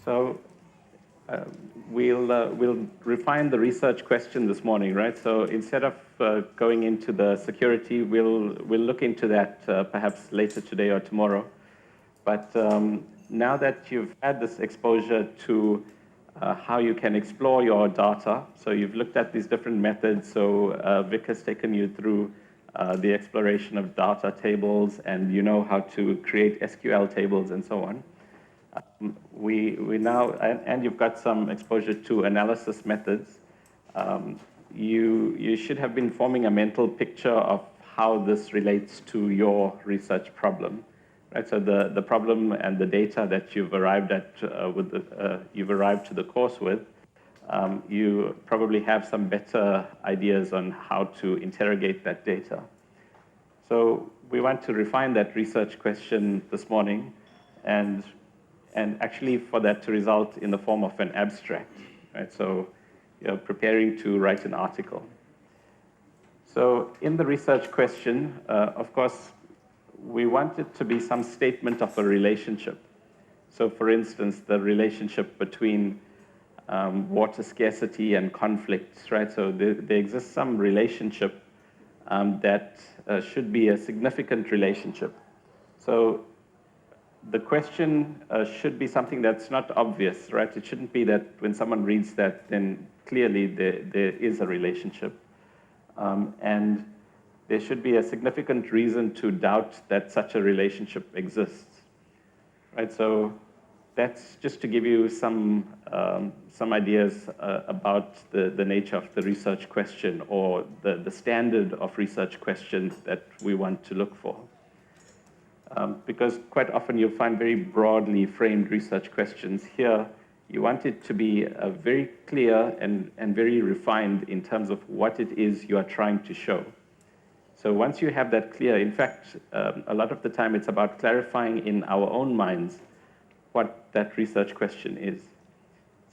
So we'll refine the research question this morning, right? So instead of going into the security, we'll look into that perhaps later today or tomorrow. But now that you've had this exposure to how you can explore your data, so you've looked at these different methods, so Vic has taken you through the exploration of data tables, and you know how to create SQL tables and so on. We now, and you've got some exposure to analysis methods. You should have been forming a mental picture of how this relates to your research problem, right? So the problem and the data that you've arrived at you've arrived to the course with, you probably have some better ideas on how to interrogate that data. So we want to refine that research question this morning, and actually for that to result in the form of an abstract, right? So you're preparing to write an article. So in the research question, of course, we want it to be some statement of a relationship. So for instance, the relationship between water scarcity and conflicts, right? So there exists some relationship that should be a significant relationship. So the question should be something that's not obvious, right? It shouldn't be that when someone reads that, then clearly there is a relationship. And there should be a significant reason to doubt that such a relationship exists, right? So that's just to give you some ideas about the nature of the research question, or the standard of research questions that we want to look for. Because quite often you'll find very broadly framed research questions. Here, you want it to be very clear and very refined in terms of what it is you are trying to show. So once you have that clear, in fact, a lot of the time it's about clarifying in our own minds what that research question is.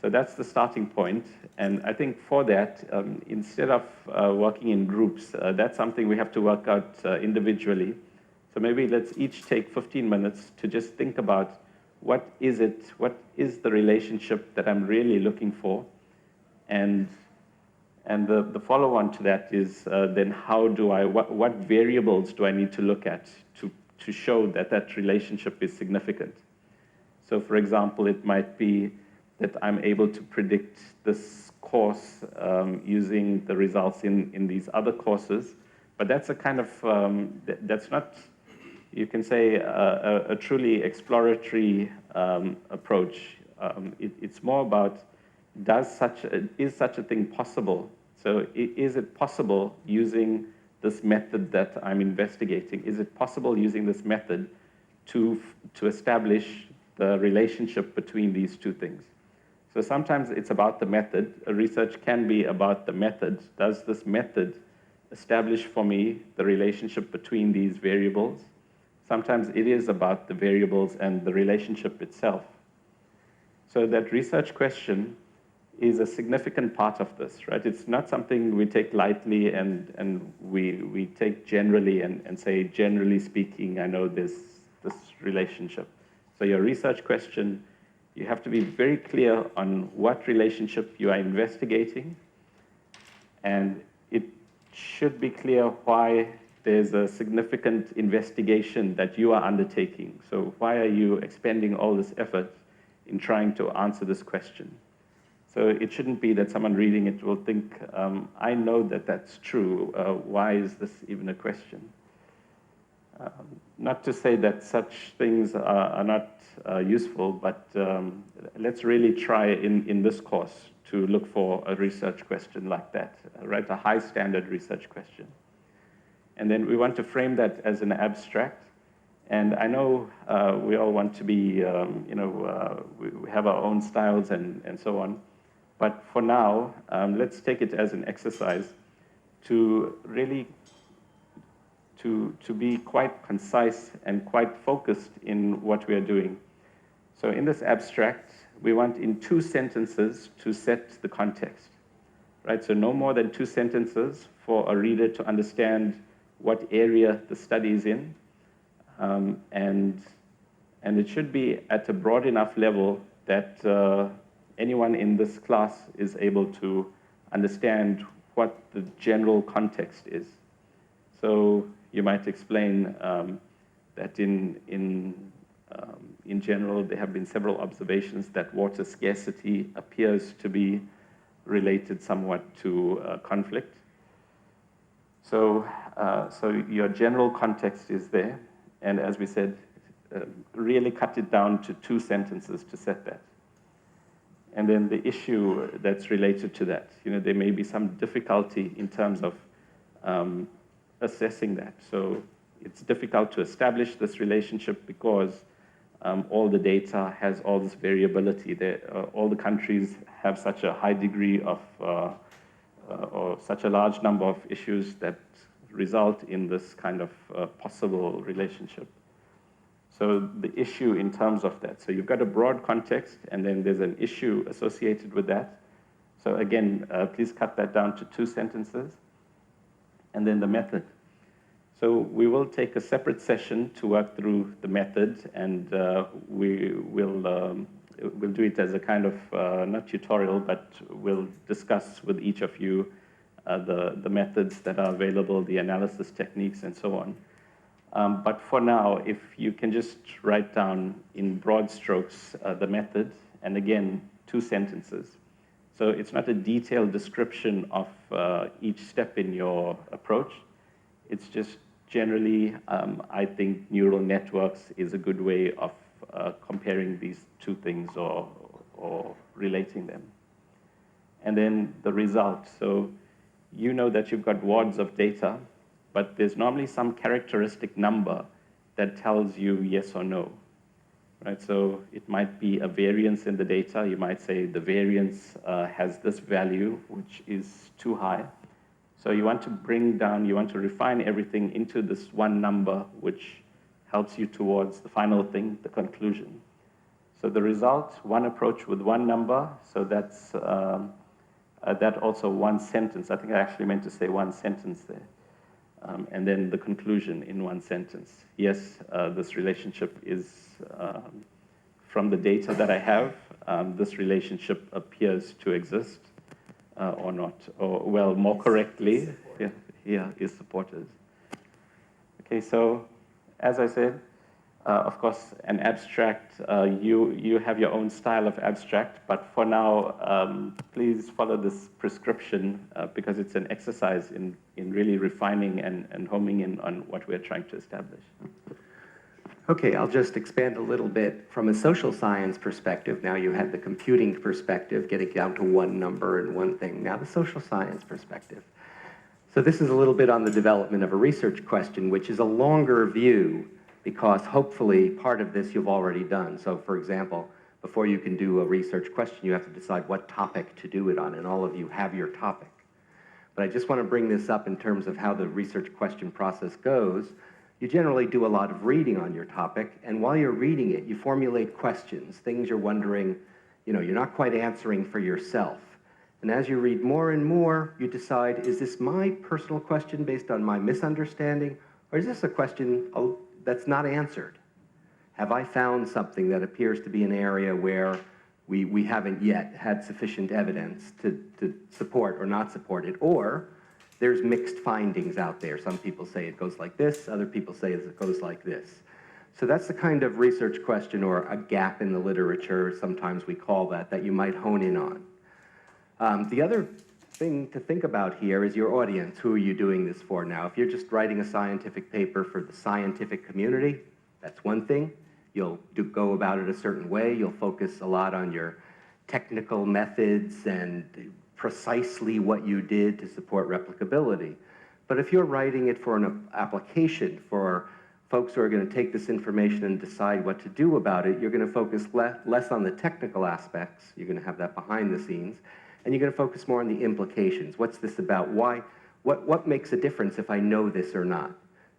So that's the starting point. And I think for that, instead of working in groups, that's something we have to work out individually. So maybe let's each take 15 minutes to just think about what is the relationship that I'm really looking for, and the follow-on to that is then what variables do I need to look at to show that relationship is significant. So for example, it might be that I'm able to predict this course using the results in these other courses, but that's a kind of, that's not, you can say, a truly exploratory approach. It's more about, is such a thing possible? So is it possible using this method that I'm investigating? Is it possible using this method to establish the relationship between these two things? So sometimes it's about the method. Research can be about the method. Does this method establish for me the relationship between these variables? Sometimes it is about the variables and the relationship itself. So that research question is a significant part of this, right? It's not something we take lightly and we take generally and say, generally speaking, I know this relationship. So your research question, you have to be very clear on what relationship you are investigating, and it should be clear why there's a significant investigation that you are undertaking. So why are you expending all this effort in trying to answer this question? So it shouldn't be that someone reading it will think, I know that that's true. Why is this even a question? Not to say that such things are not useful, but let's really try in this course to look for a research question like that, right? A high standard research question. And then we want to frame that as an abstract. And I know we all want to be, we have our own styles and so on. But for now, let's take it as an exercise to really to be quite concise and quite focused in what we are doing. So in this abstract, we want in 2 sentences to set the context, right? So no more than 2 sentences for a reader to understand what area the study is in, and it should be at a broad enough level that anyone in this class is able to understand what the general context is. So you might explain that in general, there have been several observations that water scarcity appears to be related somewhat to conflict. So your general context is there, and as we said, really cut it down to 2 sentences to set that. And then the issue that's related to that. There may be some difficulty in terms of assessing that. So it's difficult to establish this relationship because all the data has all this variability. All the countries have such a high degree of, or such a large number of issues that result in this kind of possible relationship. So the issue in terms of that, so you've got a broad context, and then there's an issue associated with that. So again, please cut that down to 2 sentences. And then the method. So we will take a separate session to work through the method, and we'll do it as a kind of, not tutorial, but we'll discuss with each of you the methods that are available, the analysis techniques, and so on. But for now, if you can just write down in broad strokes the method, and again, 2 sentences. So it's not a detailed description of each step in your approach. It's just generally, I think neural networks is a good way of comparing these 2 things or relating them. And then the result. So you know that you've got wads of data, but there's normally some characteristic number that tells you yes or no, right? So it might be a variance in the data. You might say the variance has this value, which is too high. So you want to bring down, you want to refine everything into this one number, which helps you towards the final thing, the conclusion. So the result, one approach with one number, so that's that also one sentence. I think I actually meant to say one sentence there. And then the conclusion in one sentence. Yes, this relationship is, from the data that I have, this relationship appears to exist or not. Or, well, more correctly, is supported. Okay, so as I said, of course, an abstract, you have your own style of abstract, but for now, please follow this prescription because it's an exercise in really refining and homing in on what we're trying to establish. Okay, I'll just expand a little bit from a social science perspective. Now you had the computing perspective, getting down to one number and one thing. Now the social science perspective. So this is a little bit on the development of a research question, which is a longer view, because hopefully part of this you've already done. So for example, before you can do a research question, you have to decide what topic to do it on, and all of you have your topic. But I just want to bring this up in terms of how the research question process goes. You generally do a lot of reading on your topic, and while you're reading it, you formulate questions, things you're wondering, you're not quite answering for yourself. And as you read more and more, you decide, is this my personal question based on my misunderstanding, or is this a question that's not answered? Have I found something that appears to be an area where we haven't yet had sufficient evidence to support or not support it? Or there's mixed findings out there. Some people say it goes like this, other people say it goes like this. So that's the kind of research question, or a gap in the literature, sometimes we call that you might hone in on. The other thing to think about here is your audience. Who are you doing this for now? If you're just writing a scientific paper for the scientific community, that's one thing. You'll go about it a certain way. You'll focus a lot on your technical methods and precisely what you did to support replicability. But if you're writing it for an application for folks who are going to take this information and decide what to do about it, you're going to focus less on the technical aspects. You're going to have that behind the scenes. And you're going to focus more on the implications. What's this about? Why? What makes a difference if I know this or not?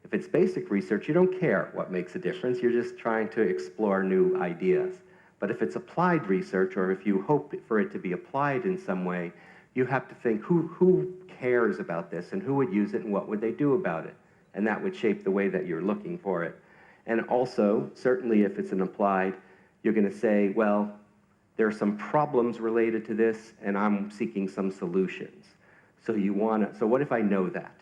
If it's basic research, you don't care what makes a difference. You're just trying to explore new ideas. But if it's applied research, or if you hope for it to be applied in some way, you have to think, who cares about this, and who would use it, and what would they do about it? And that would shape the way that you're looking for it. And also, certainly if it's an applied, you're going to say, well, there are some problems related to this, and I'm seeking some solutions. So so what if I know that?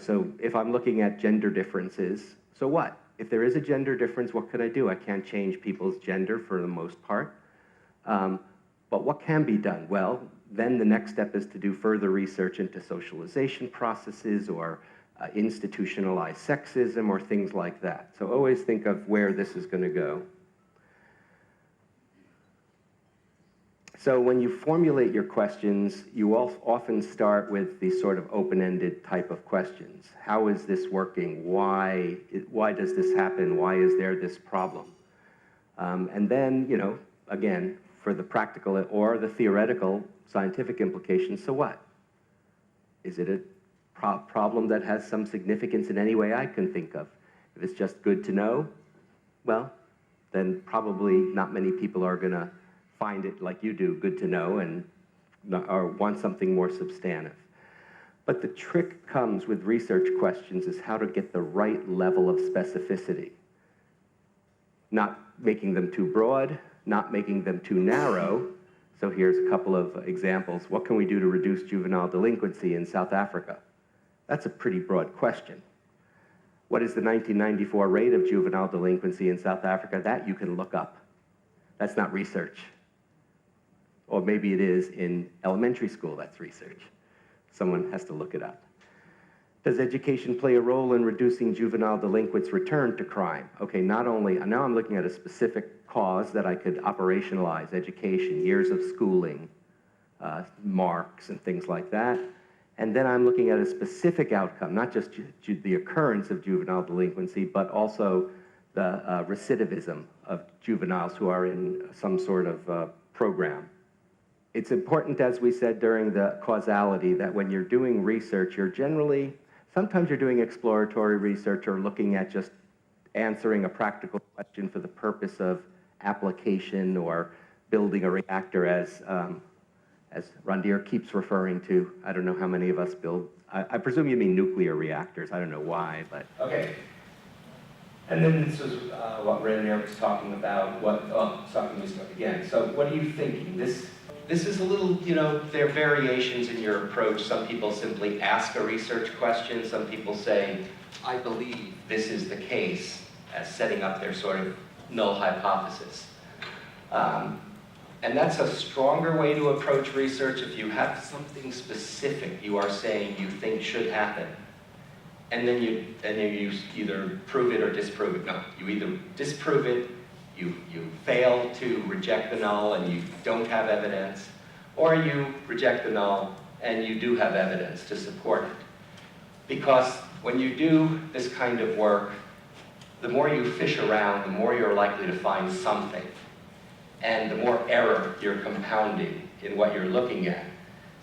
So if I'm looking at gender differences, so what? If there is a gender difference, what could I do? I can't change people's gender for the most part. But what can be done? Well, then the next step is to do further research into socialization processes or institutionalized sexism or things like that. So always think of where this is going to go. So when you formulate your questions, you often start with these sort of open-ended type of questions. How is this working? Why does this happen? Why is there this problem? And then, again, for the practical or the theoretical scientific implications, so what? Is it a problem that has some significance in any way I can think of? If it's just good to know, well, then probably not many people are going to find it like you do, good to know, or want something more substantive. But the trick comes with research questions is how to get the right level of specificity. Not making them too broad, not making them too narrow. So here's a couple of examples. What can we do to reduce juvenile delinquency in South Africa? That's a pretty broad question. What is the 1994 rate of juvenile delinquency in South Africa? That you can look up. That's not research. Or maybe it is in elementary school, that's research. Someone has to look it up. Does education play a role in reducing juvenile delinquents' return to crime? Okay, now I'm looking at a specific cause that I could operationalize, education, years of schooling, marks and things like that. And then I'm looking at a specific outcome, not just the occurrence of juvenile delinquency, but also the recidivism of juveniles who are in some sort of program. It's important, as we said during the causality, that when you're doing research, sometimes you're doing exploratory research or looking at just answering a practical question for the purpose of application or building a reactor, as Randhir keeps referring to. I don't know how many of us build. I presume you mean nuclear reactors. I don't know why, but. Okay. And then this is what Randhir was talking about. Again. So what are you thinking? This is a little, there are variations in your approach. Some people simply ask a research question. Some people say, I believe this is the case, as setting up their sort of null hypothesis. And that's a stronger way to approach research. If you have something specific you are saying you think should happen, and then you either prove it or disprove it. No, you either disprove it, you fail to reject the null and you don't have evidence, or you reject the null and you do have evidence to support it. Because when you do this kind of work, the more you fish around, the more you're likely to find something. And the more error you're compounding in what you're looking at.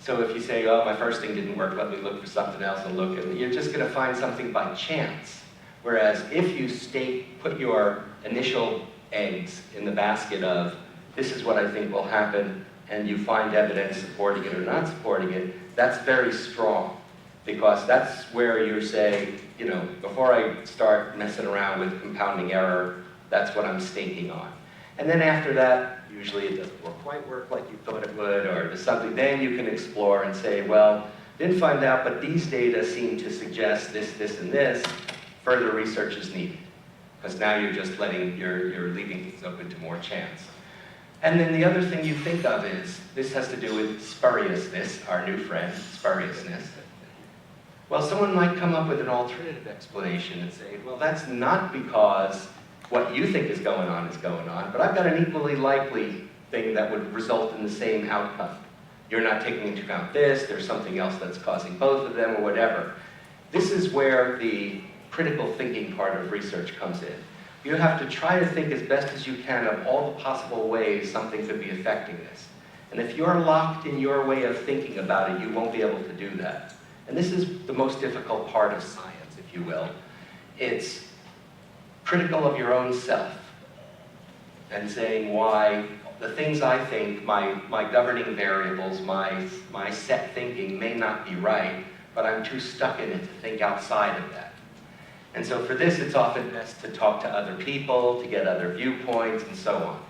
So if you say, oh, my first thing didn't work, let me look for something else and look, and you're just going to find something by chance. Whereas if you put your initial eggs in the basket of, this is what I think will happen, and you find evidence supporting it or not supporting it, that's very strong. Because that's where you're saying, before I start messing around with compounding error, that's what I'm staking on. And then after that, usually it doesn't quite work like you thought it would, or there's something, then you can explore and say, well, didn't find out, but these data seem to suggest this, this, and this. Further research is needed. Because now you're just you're leaving things open to more chance. And then the other thing you think of is, this has to do with spuriousness, our new friend, spuriousness. Well, someone might come up with an alternative explanation and say, well, that's not because what you think is going on, but I've got an equally likely thing that would result in the same outcome. You're not taking into account this, there's something else that's causing both of them, or whatever. This is where the critical thinking part of research comes in. You have to try to think as best as you can of all the possible ways something could be affecting this. And if you're locked in your way of thinking about it, you won't be able to do that. And this is the most difficult part of science, if you will. It's critical of your own self and saying why the things I think, my governing variables, my set thinking may not be right, but I'm too stuck in it to think outside of that. And so for this, it's often best to talk to other people, to get other viewpoints, and so on.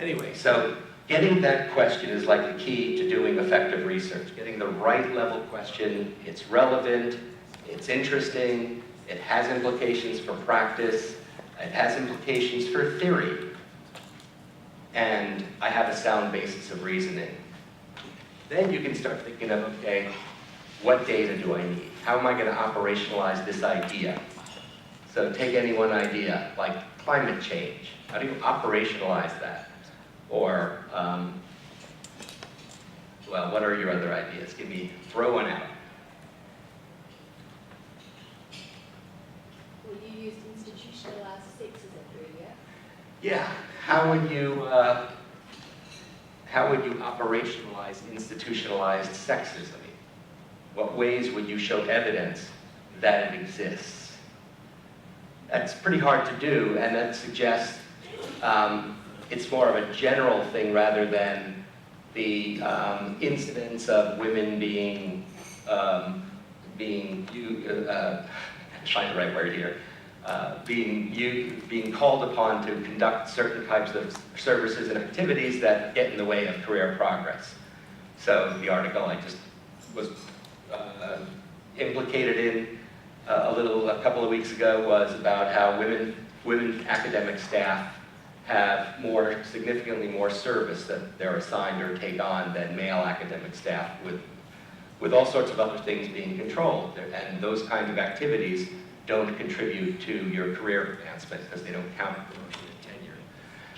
Anyway, so getting that question is like the key to doing effective research. Getting the right level question, it's relevant, it's interesting, it has implications for practice, it has implications for theory, and I have a sound basis of reasoning. Then you can start thinking of, okay, what data do I need? How am I going to operationalize this idea? So take any one idea, like climate change. How do you operationalize that? Or, well, what are your other ideas? Throw one out. Well, you used institutionalized sexism earlier. Yeah, how would you operationalize institutionalized sexism? What ways would you show evidence that it exists? That's pretty hard to do, and that suggests it's more of a general thing rather than the incidence of women being find the right word here, being called upon to conduct certain types of services and activities that get in the way of career progress. So the article I just was implicated in a couple of weeks ago was about how women academic staff have significantly more service that they're assigned or take on than male academic staff, with all sorts of other things being controlled. And those kinds of activities don't contribute to your career advancement because they don't count promotion and tenure.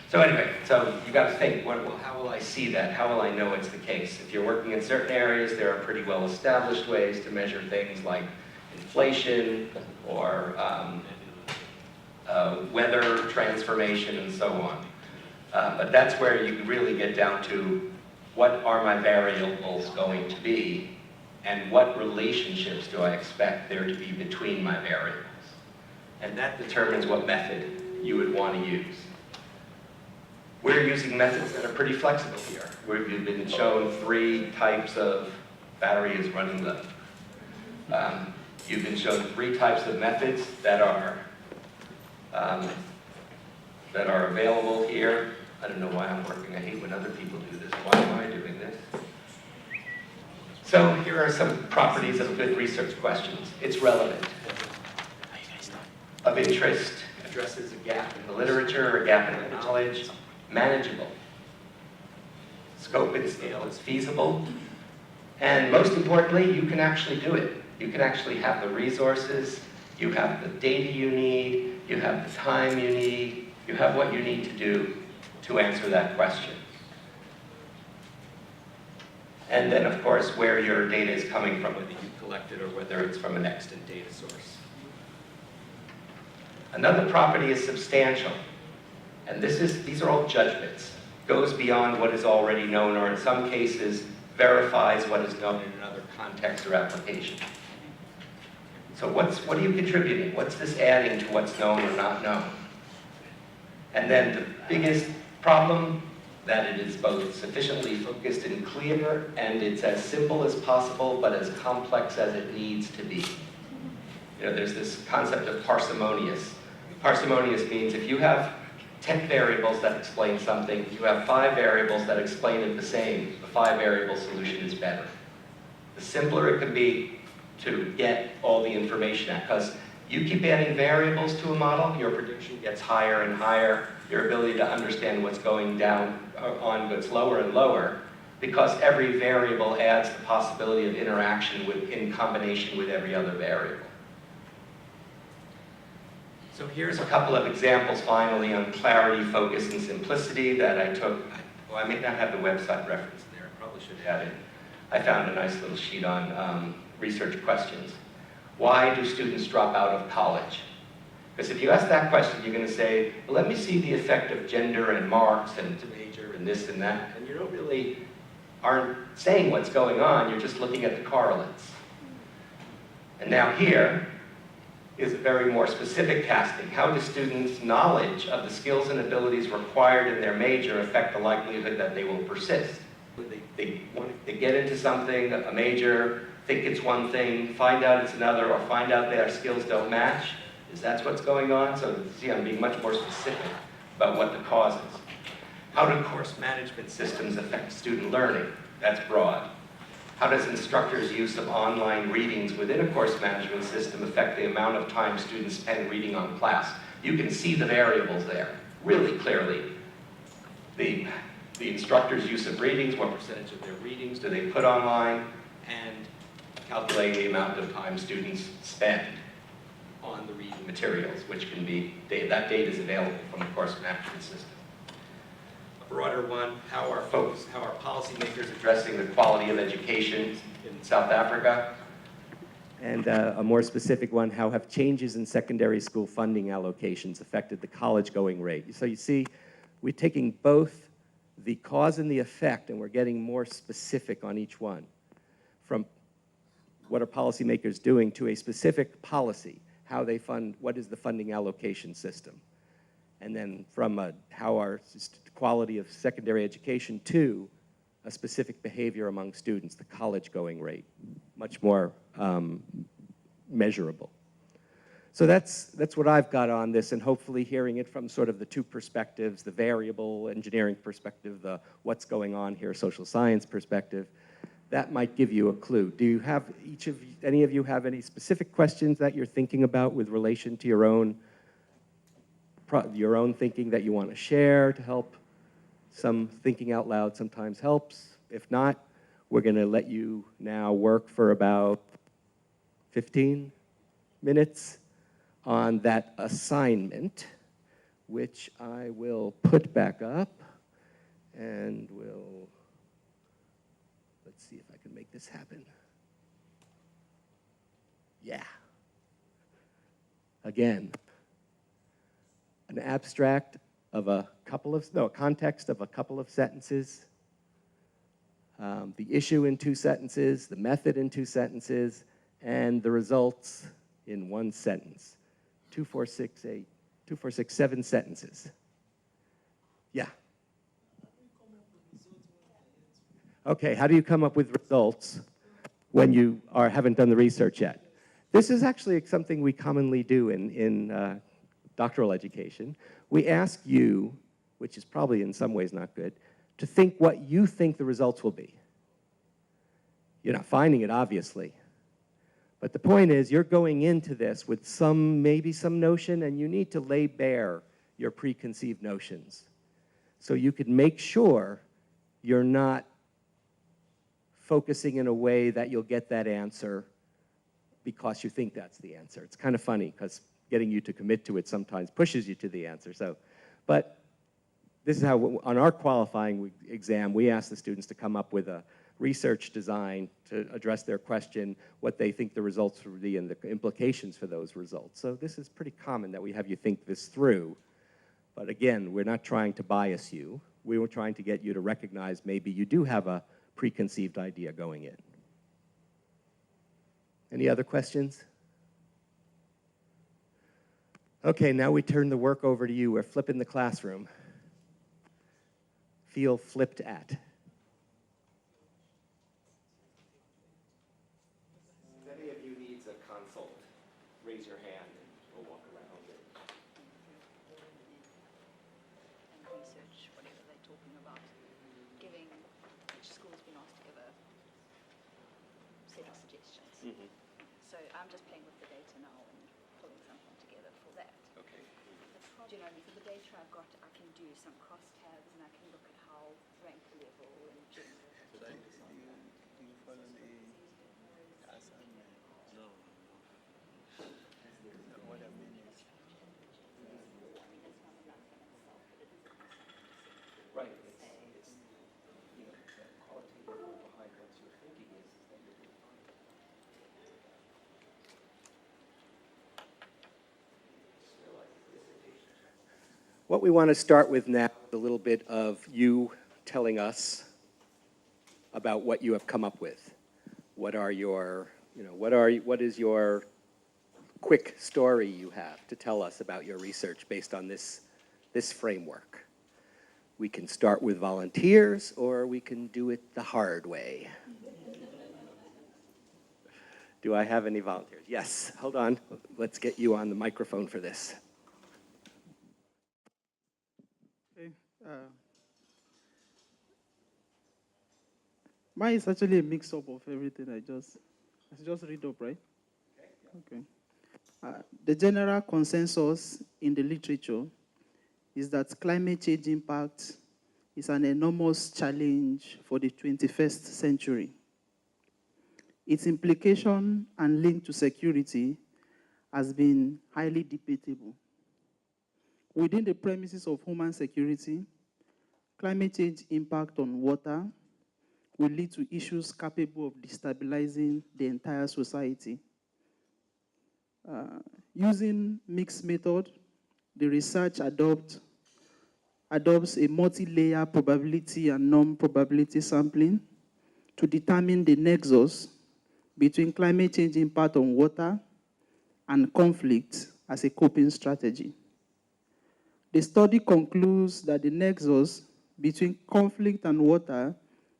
So anyway, so you got to think, well, how will I see that? How will I know it's the case? If you're working in certain areas, there are pretty well established ways to measure things like inflation or weather transformation and so on. But that's where you really get down to what are my variables going to be and what relationships do I expect there to be between my variables. And that determines what method you would want to use. We're using methods that are pretty flexible here. We've been shown 3 types of battery is running low. You've been shown 3 types of methods that are available here. I don't know why I'm working. I hate when other people do this. Why am I doing this? So here are some properties of good research questions. It's relevant. Of interest, addresses a gap in the literature, a gap in the knowledge. Manageable. Scope and scale is feasible. And most importantly, you can actually do it. You can actually have the resources, you have the data you need, you have the time you need, you have what you need to do to answer that question. And then, of course, where your data is coming from, whether you collect it or whether it's from an extant data source. Another property is substantial. And these are all judgments. Goes beyond what is already known, or in some cases, verifies what is known in another context or application. So what are you contributing? What's this adding to what's known or not known? And then the biggest problem, that it is both sufficiently focused and clear, and it's as simple as possible, but as complex as it needs to be. You know, there's this concept of parsimonious. Parsimonious means if you have 10 variables that explain something, you have 5 variables that explain it the same, the 5-variable solution is better. The simpler it can be to get all the information out, because you keep adding variables to a model, your prediction gets higher and higher, your ability to understand what's going down on gets lower and lower, because every variable adds the possibility of interaction in combination with every other variable. So here's a couple of examples finally on clarity, focus, and simplicity that I took. Well, I may not have the website reference there, I probably should have it. I found a nice little sheet on research questions. Why do students drop out of college? Because if you ask that question, you're going to say, well, let me see the effect of gender and marks and major and this and that, and you aren't saying what's going on, you're just looking at the correlates. And now here is a very more specific tasking. How do students' knowledge of the skills and abilities required in their major affect the likelihood that they will persist? They get into something, a major, think it's one thing, find out it's another, or find out their skills don't match. Is that what's going on? So see, I'm being much more specific about what the cause is. How do course management systems affect student learning? That's broad. How does instructors' use of online readings within a course management system affect the amount of time students spend reading on class? You can see the variables there really clearly. The instructor's use of readings, what percentage of their readings do they put online, and calculating the amount of time students spend on the reading materials, which can be, that data is available from the course management system. A broader one, how are policymakers addressing the quality of education in South Africa? And a more specific one, how have changes in secondary school funding allocations affected the college-going rate? So you see, we're taking both the cause and the effect, and we're getting more specific on each one. From what are policymakers doing to a specific policy, how they fund, what is the funding allocation system? And then from how our quality of secondary education to a specific behavior among students, the college-going rate, much more measurable. So that's what I've got on this, and hopefully hearing it from sort of the two perspectives, the variable engineering perspective, the what's going on here, social science perspective, that might give you a clue. Do you have, any of you have any specific questions that you're thinking about with relation to your own thinking that you want to share to help? Some thinking out loud sometimes helps. If not, we're going to let you now work for about 15 minutes on that assignment, which I will put back up, and let's see if I can make this happen. Yeah. Again, an abstract of a context of a couple of sentences, the issue in 2 sentences, the method in 2 sentences, and the results in 1 sentence. 2, 4, 6, 8, 2, 4, 6, 7 sentences. Yeah. Okay, how do you come up with results when you haven't done the research yet? This is actually something we commonly do in doctoral education. We ask you, which is probably in some ways not good, to think what you think the results will be. You're not finding it, obviously. But the point is, you're going into this with maybe some notion, and you need to lay bare your preconceived notions. So you could make sure you're not focusing in a way that you'll get that answer because you think that's the answer. It's kind of funny, because getting you to commit to it sometimes pushes you to the answer. But this is how, on our qualifying exam, we ask the students to come up with a research design to address their question, what they think the results will be, and the implications for those results. So this is pretty common that we have you think this through. But again, we're not trying to bias you. We were trying to get you to recognize maybe you do have a preconceived idea going in. Any other questions? Okay, now we turn the work over to you. We're flipping the classroom. Feel flipped at. If any of you needs a consult, raise your hand and we'll walk around it. And research, whatever they're talking about, giving each school's been asked to give a set of suggestions. Mm-hmm. So I'm just playing with the data now and pulling something together for that. Okay. Do you know, for the data I've got, I can do some crosstabs and I can look at how rank level and gender. Do you follow the assignment? No. What I mean is, Right. It's you know, the qualitative behind what you're thinking is that you're doing fine. What we want to start with now is a little bit of you telling us about what you have come up with. What are your, what is your quick story you have to tell us about your research based on this framework? We can start with volunteers, or we can do it the hard way. Do I have any volunteers? Yes, hold on. Let's get you on the microphone for this. okay, Mine is actually a mix-up of everything I just read up, right? Okay. The general consensus in the literature is that climate change impact is an enormous challenge for the 21st century. Its implication and link to security has been highly debatable. Within the premises of human security, climate change impact on water will lead to issues capable of destabilizing the entire society. Using mixed method, the research adopts a multi-layer probability and non-probability sampling to determine the nexus between climate change impact on water and conflict as a coping strategy. The study concludes that the nexus between conflict and water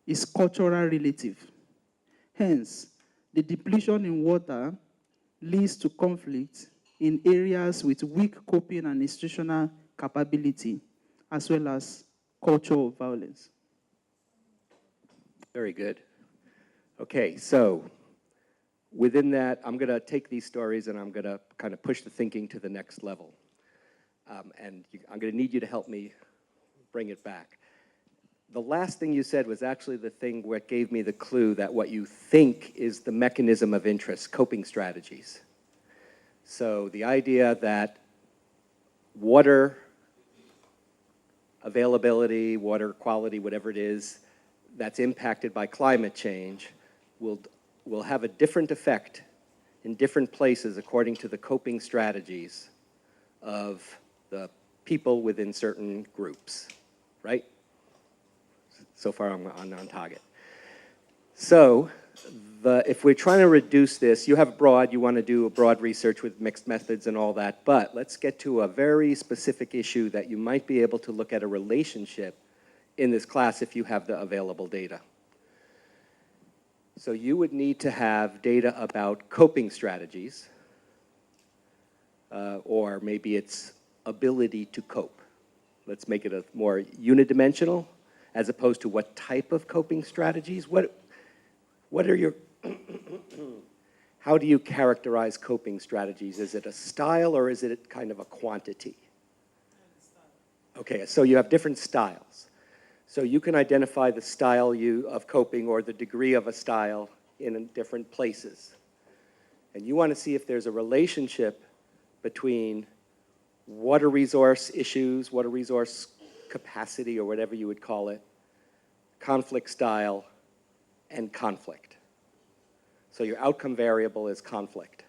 is cultural relative. Hence, the depletion in water leads to conflict in areas with weak coping and institutional capability, as well as culture of violence. Very good. Okay, so within that, I'm going to take these stories and I'm going to kind of push the thinking to the next level. I'm going to need you to help me bring it back. The last thing you said was actually the thing where it gave me the clue that what you think is the mechanism of interest, coping strategies. So the idea that water availability, water quality, whatever it is, that's impacted by climate change will have a different effect in different places according to the coping strategies of the people within certain groups, right? So far I'm on target. So if we're trying to reduce this, you want to do a broad research with mixed methods and all that, but let's get to a very specific issue that you might be able to look at a relationship in this class if you have the available data. So you would need to have data about coping strategies, or maybe it's ability to cope. Let's make it a more unidimensional, as opposed to what type of coping strategies. What are your, how do you characterize coping strategies? Is it a style or is it kind of a quantity? Okay, so you have different styles. So you can identify the style of coping or the degree of a style in different places. And you want to see if there's a relationship between water resource issues, water resource capacity, or whatever you would call it, conflict style, and conflict. So your outcome variable is conflict.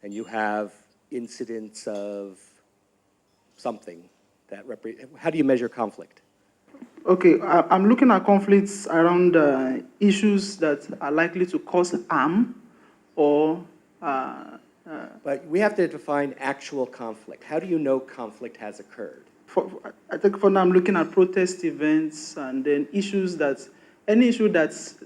And you have incidents of something that how do you measure conflict? Okay, I'm looking at conflicts around issues that are likely to cause harm or... but we have to define actual conflict. How do you know conflict has occurred? I think for now I'm looking at protest events and then issues that, any issue that's,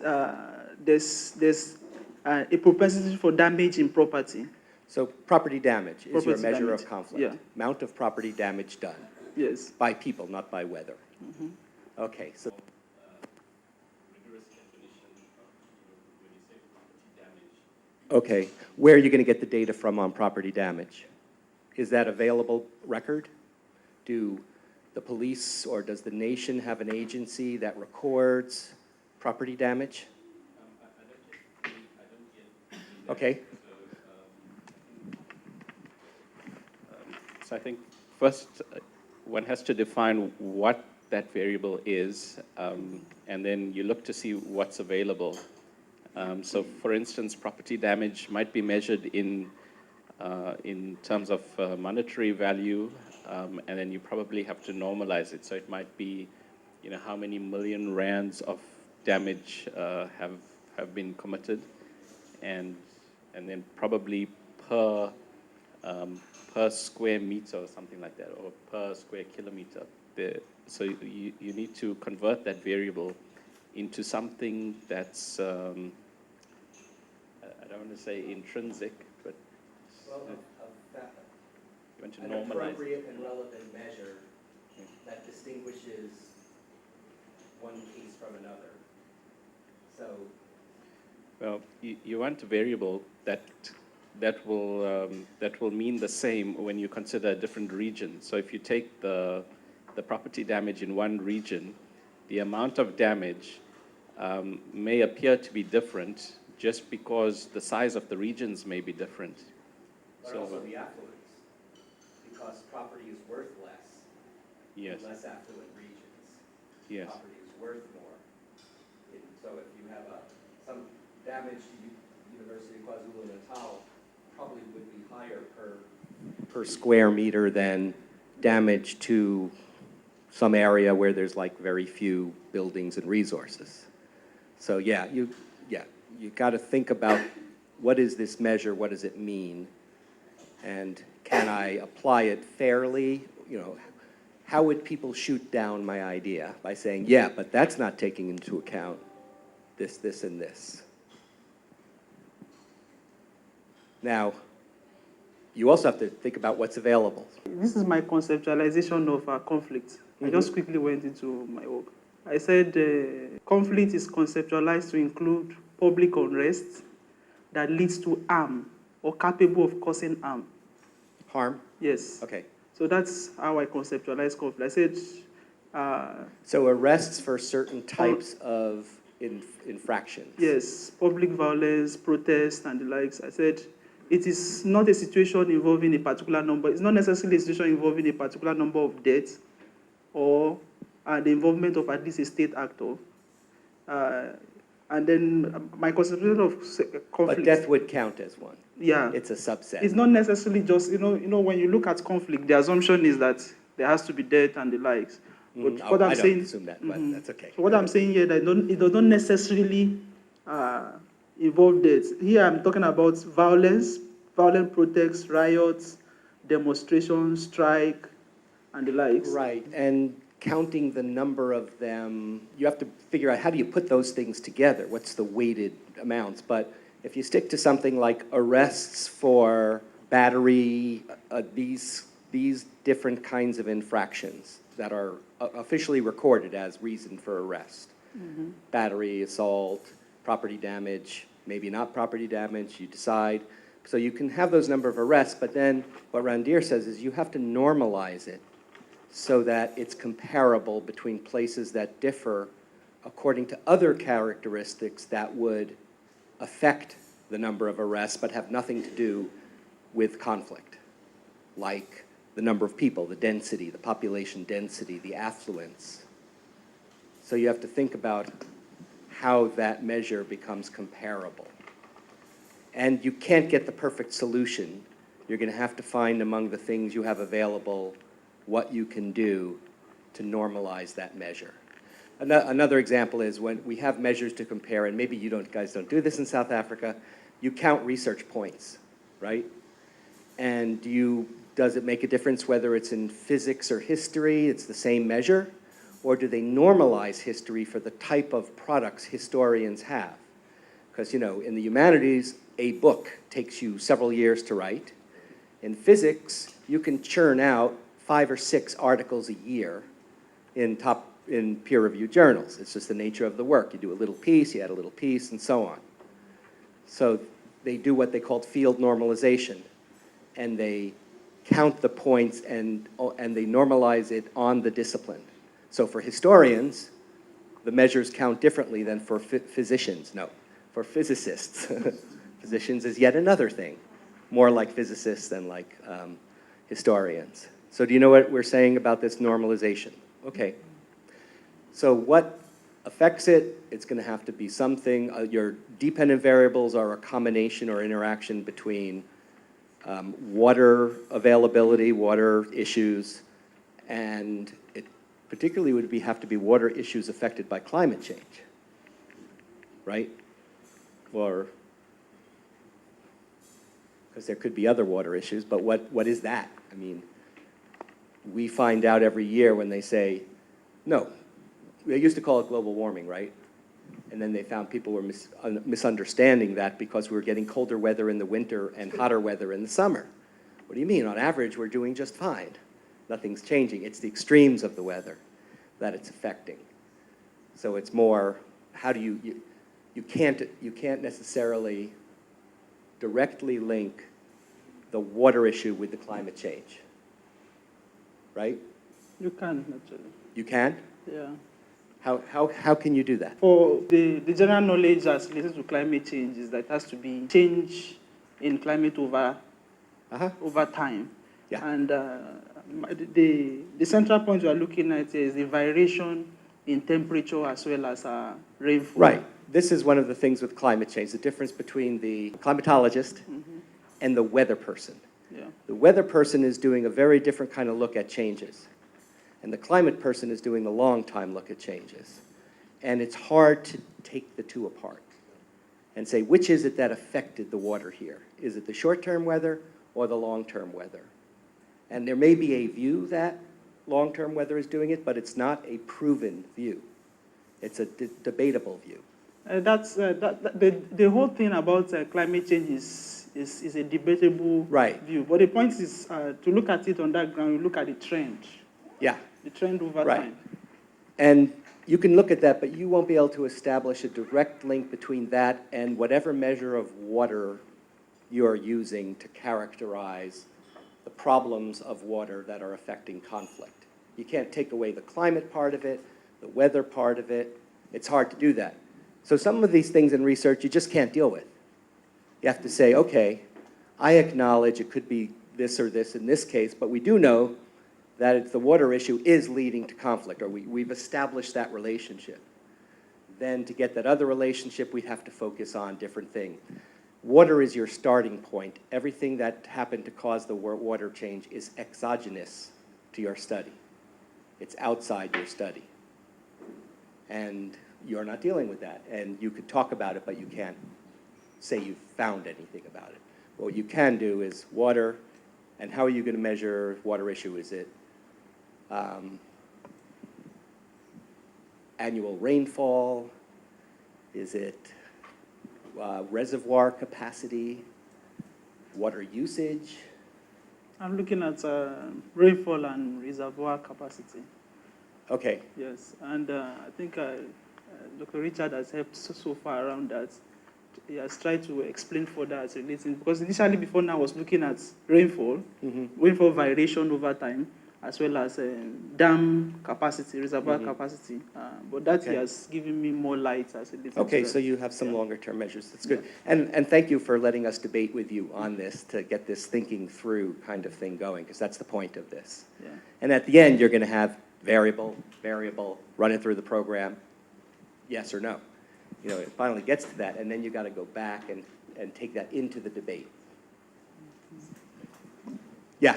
there's a propensity for damage in property. So property damage is your measure damage. of conflict. Yeah. Amount of property damage done. Yes. By people, not by weather. Mm-hmm. Okay, so okay, where are you going to get the data from on property damage? Is that available record? Do the police or does the nation have an agency that records property damage? Okay. So I think first one has to define what that variable is, and then you look to see what's available. So for instance, property damage might be measured in terms of monetary value, and then you probably have to normalize it. So it might be, how many million rands of damage have been committed, and then probably per square meter or something like that, or per square kilometer. So you need to convert that variable into something that's, I don't want to say intrinsic, but you want to normalize it. Appropriate and relevant measure that distinguishes one case from another. So, Well, you want a variable that will mean the same when you consider a different region. So if you take the property damage in one region, the amount of damage may appear to be different just because the size of the regions may be different. but also the affluence, because property is worth less Yes. in less affluent regions. Yes. Property is worth more. So if you have some damage to University of KwaZulu-Natal, probably would be higher per square meter than damage to some area where there's like very few buildings and resources. So yeah, you got to think about what is this measure, what does it mean, and can I apply it fairly? You know, how would people shoot down my idea by saying, yeah, but that's not taking into account this, this, and this. Now, you also have to think about what's available. This is my conceptualization of conflict. I just quickly went into my work. I said conflict is conceptualized to include public unrest that leads to harm or capable of causing harm. Harm? Yes. Okay. So that's how I conceptualize conflict. I said... so arrests for certain types of infractions. Yes, public violence, protest, and the likes. I said it is not a situation involving a particular number. It's not necessarily a situation involving a particular number of deaths or the involvement of at least a state actor. And then my conception of conflict. But death would count as one. Yeah. It's a subset. It's not necessarily just, you know, when you look at conflict, the assumption is that there has to be death and the likes. But what I'm saying, I don't assume that, but that's okay. So what I'm saying here, that it does not necessarily involve death. Here I'm talking about violence, violent protests, riots, demonstrations, strike, and the likes. Right, and counting the number of them, you have to figure out how do you put those things together? What's the weighted amounts? But if you stick to something like arrests for battery, these different kinds of infractions that are officially recorded as reason for arrest. Mm-hmm. Battery, assault, property damage, maybe not property damage, you decide. So you can have those number of arrests, but then what Randhir says is you have to normalize it so that it's comparable between places that differ according to other characteristics that would affect the number of arrests but have nothing to do with conflict, like the number of people, the density, the population density, the affluence. So you have to think about how that measure becomes comparable. And you can't get the perfect solution. You're going to have to find among the things you have available what you can do to normalize that measure. Another example is when we have measures to compare, and maybe you guys don't do this in South Africa, you count research points, right? And does it make a difference whether it's in physics or history, it's the same measure? Or do they normalize history for the type of products historians have? Because, in the humanities, a book takes you several years to write. In physics, you can churn out 5 or 6 articles a year in peer-reviewed journals. It's just the nature of the work. You do a little piece, you add a little piece, and so on. So they do what they called field normalization, and they count the points and they normalize it on the discipline. So for historians, the measures count differently than for physicians. No, for physicists. Physicians is yet another thing, more like physicists than like historians. So do you know what we're saying about this normalization? Okay. So what affects it? It's going to have to be something. Your dependent variables are a combination or interaction between water availability, water issues, and it particularly would have to be water issues affected by climate change, right? Or, because there could be other water issues, but what is that? I mean, we find out every year when they say, no, they used to call it global warming, right? And then they found people were misunderstanding that because we were getting colder weather in the winter and hotter weather in the summer. What do you mean? On average, we're doing just fine. Nothing's changing. It's the extremes of the weather that it's affecting. So it's more, how do you you can't necessarily directly link the water issue with the climate change, right? You can, actually. You can? Yeah. How can you do that? For the general knowledge as related to climate change is that it has to be change in climate over time. Yeah. And the central point we are looking at is the variation in temperature as well as rainfall. Right. This is one of the things with climate change, the difference between the climatologist and the weather person. Yeah. The weather person is doing a very different kind of look at changes. And the climate person is doing the long time look at changes. And it's hard to take the two apart and say, which is it that affected the water here? Is it the short-term weather or the long-term weather? And there may be a view that long-term weather is doing it, but it's not a proven view. It's a debatable view. The whole thing about climate change is a debatable view. But the point is to look at it on that ground, you look at the trend. Yeah. The trend over time. And you can look at that, but you won't be able to establish a direct link between that and whatever measure of water you're using to characterize the problems of water that are affecting conflict. You can't take away the climate part of it, the weather part of it. It's hard to do that. So some of these things in research you just can't deal with. You have to say, okay, I acknowledge it could be this or this in this case, but we do know that the water issue is leading to conflict, or we've established that relationship. Then to get that other relationship, we'd have to focus on different things. Water is your starting point. Everything that happened to cause the water change is exogenous to your study. It's outside your study. And you're not dealing with that. And you could talk about it, but you can't say you've found anything about it. What you can do is water, and how are you going to measure water issue? Is it annual rainfall? Is it reservoir capacity? Water usage? I'm looking at rainfall and reservoir capacity. Okay. Yes, and I think Dr. Richard has helped so far around that. He has tried to explain further as relating, because initially before now I was looking at rainfall, rainfall variation over time, as well as dam capacity, reservoir capacity. But that he has given me more light as relating to that. So you have some longer term measures. That's good. And thank you for letting us debate with you on this to get this thinking through kind of thing going, because that's the point of this. Yeah. And at the end, you're going to have variable, run it through the program, yes or no. You know, it finally gets to that, and then you got to go back and take that into the debate. Yeah.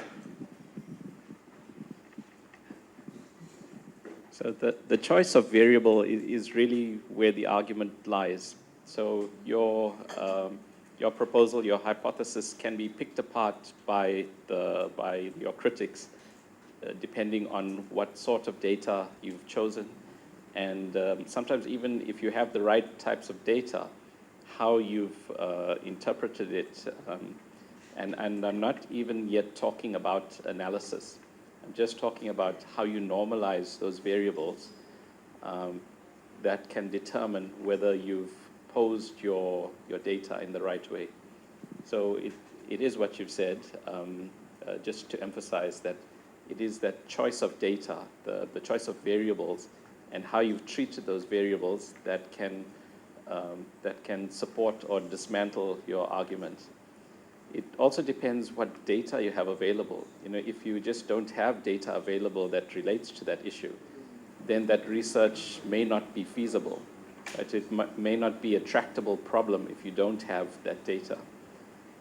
So the choice of variable is really where the argument lies. So your proposal, your hypothesis can be picked apart by your critics, depending on what sort of data you've chosen. And sometimes even if you have the right types of data, how you've interpreted it. And I'm not even yet talking about analysis. I'm just talking about how you normalize those variables that can determine whether you've posed your data in the right way. So it is what you've said, just to emphasize that it is that choice of data, the choice of variables, and how you've treated those variables that can support or dismantle your argument. It also depends what data you have available. You know, if you just don't have data available that relates to that issue, then that research may not be feasible. Right? It may not be a tractable problem if you don't have that data,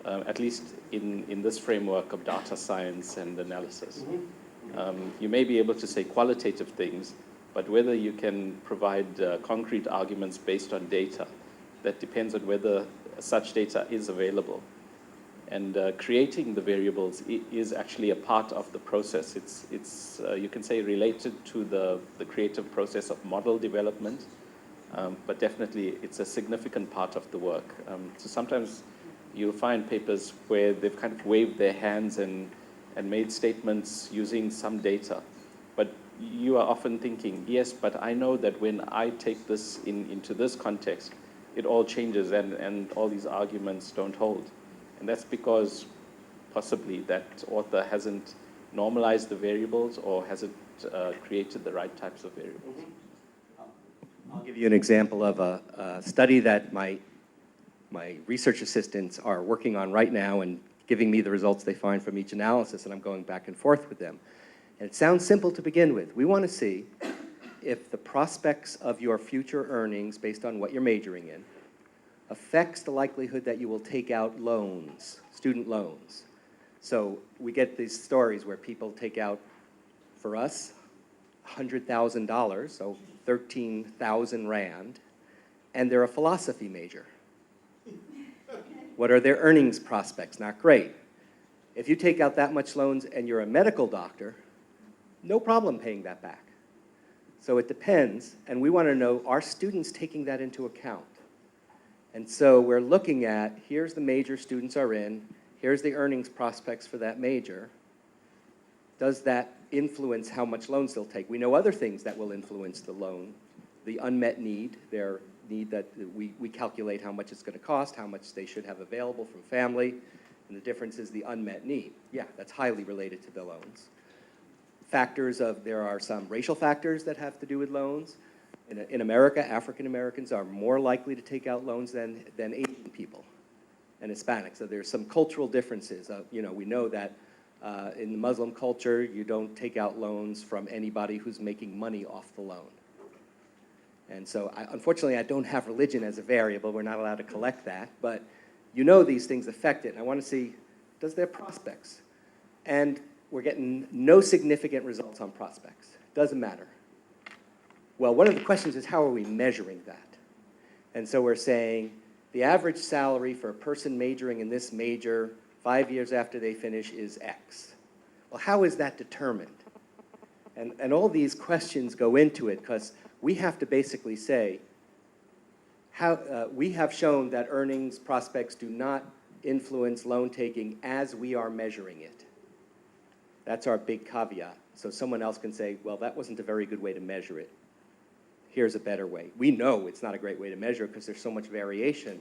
at least in this framework of data science and analysis. You may be able to say qualitative things, but whether you can provide concrete arguments based on data, that depends on whether such data is available. And creating the variables is actually a part of the process. It's you can say related to the creative process of model development, but definitely it's a significant part of the work. So sometimes you'll find papers where they've kind of waved their hands and made statements using some data, but you are often thinking, yes, but I know that when I take this into this context, it all changes and all these arguments don't hold. And that's because possibly that author hasn't normalized the variables or hasn't created the right types of variables. I'll give you an example of a study that my research assistants are working on right now and giving me the results they find from each analysis, and I'm going back and forth with them. And it sounds simple to begin with. We want to see if the prospects of your future earnings, based on what you're majoring in, affects the likelihood that you will take out loans, student loans. So we get these stories where people take out, for us, $100,000, so 13,000 Rand, and they're a philosophy major. What are their earnings prospects? Not great. If you take out that much loans and you're a medical doctor, no problem paying that back. So it depends, and we want to know, are students taking that into account? And so we're looking at, here's the major students are in, here's the earnings prospects for that major. Does that influence how much loans they'll take? We know other things that will influence the loan. The unmet need, their need that we calculate how much it's going to cost, how much they should have available from family, and the difference is the unmet need. Yeah, that's highly related to the loans. Factors of, there are some racial factors that have to do with loans. In America, African Americans are more likely to take out loans than Asian people and Hispanics. So there's some cultural differences. We know that in the Muslim culture, you don't take out loans from anybody who's making money off the loan. And so, unfortunately, I don't have religion as a variable. We're not allowed to collect that. But these things affect it. And I want to see, does their prospects? And we're getting no significant results on prospects. Doesn't matter. Well, one of the questions is, how are we measuring that? And so we're saying the average salary for a person majoring in this major 5 years after they finish is X. Well, how is that determined? And all these questions go into it because we have to basically say, we have shown that earnings prospects do not influence loan taking as we are measuring it. That's our big caveat. So someone else can say, well, that wasn't a very good way to measure it. Here's a better way. We know it's not a great way to measure it because there's so much variation.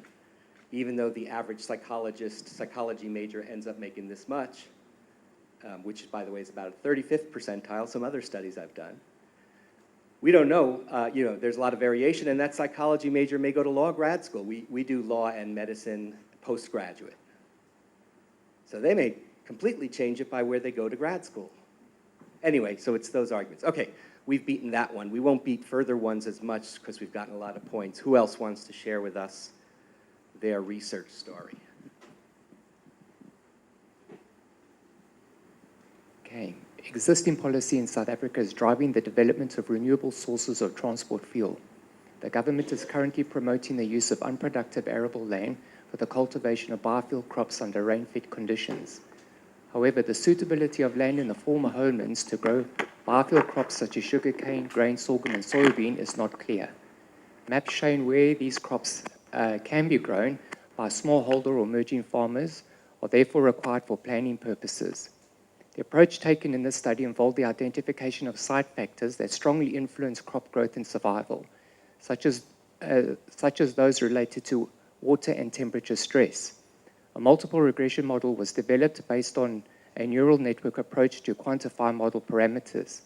Even though the average psychology major ends up making this much, which, by the way, is about a 35th percentile, some other studies I've done. We don't know, there's a lot of variation, and that psychology major may go to law grad school. We do law and medicine postgraduate. So they may completely change it by where they go to grad school. Anyway, so it's those arguments. Okay, we've beaten that one. We won't beat further ones as much because we've gotten a lot of points. Who else wants to share with us their research story? Okay. Existing policy in South Africa is driving the development of renewable sources of transport fuel. The government is currently promoting the use of unproductive arable land for the cultivation of biofuel crops under rain-fed conditions. However, the suitability of land in the former homelands to grow biofuel crops such as sugarcane, grain, sorghum, and soybean is not clear. Maps showing where these crops can be grown by smallholder or emerging farmers are therefore required for planning purposes. The approach taken in this study involved the identification of site factors that strongly influence crop growth and survival, such as those related to water and temperature stress. A multiple regression model was developed based on a neural network approach to quantify model parameters.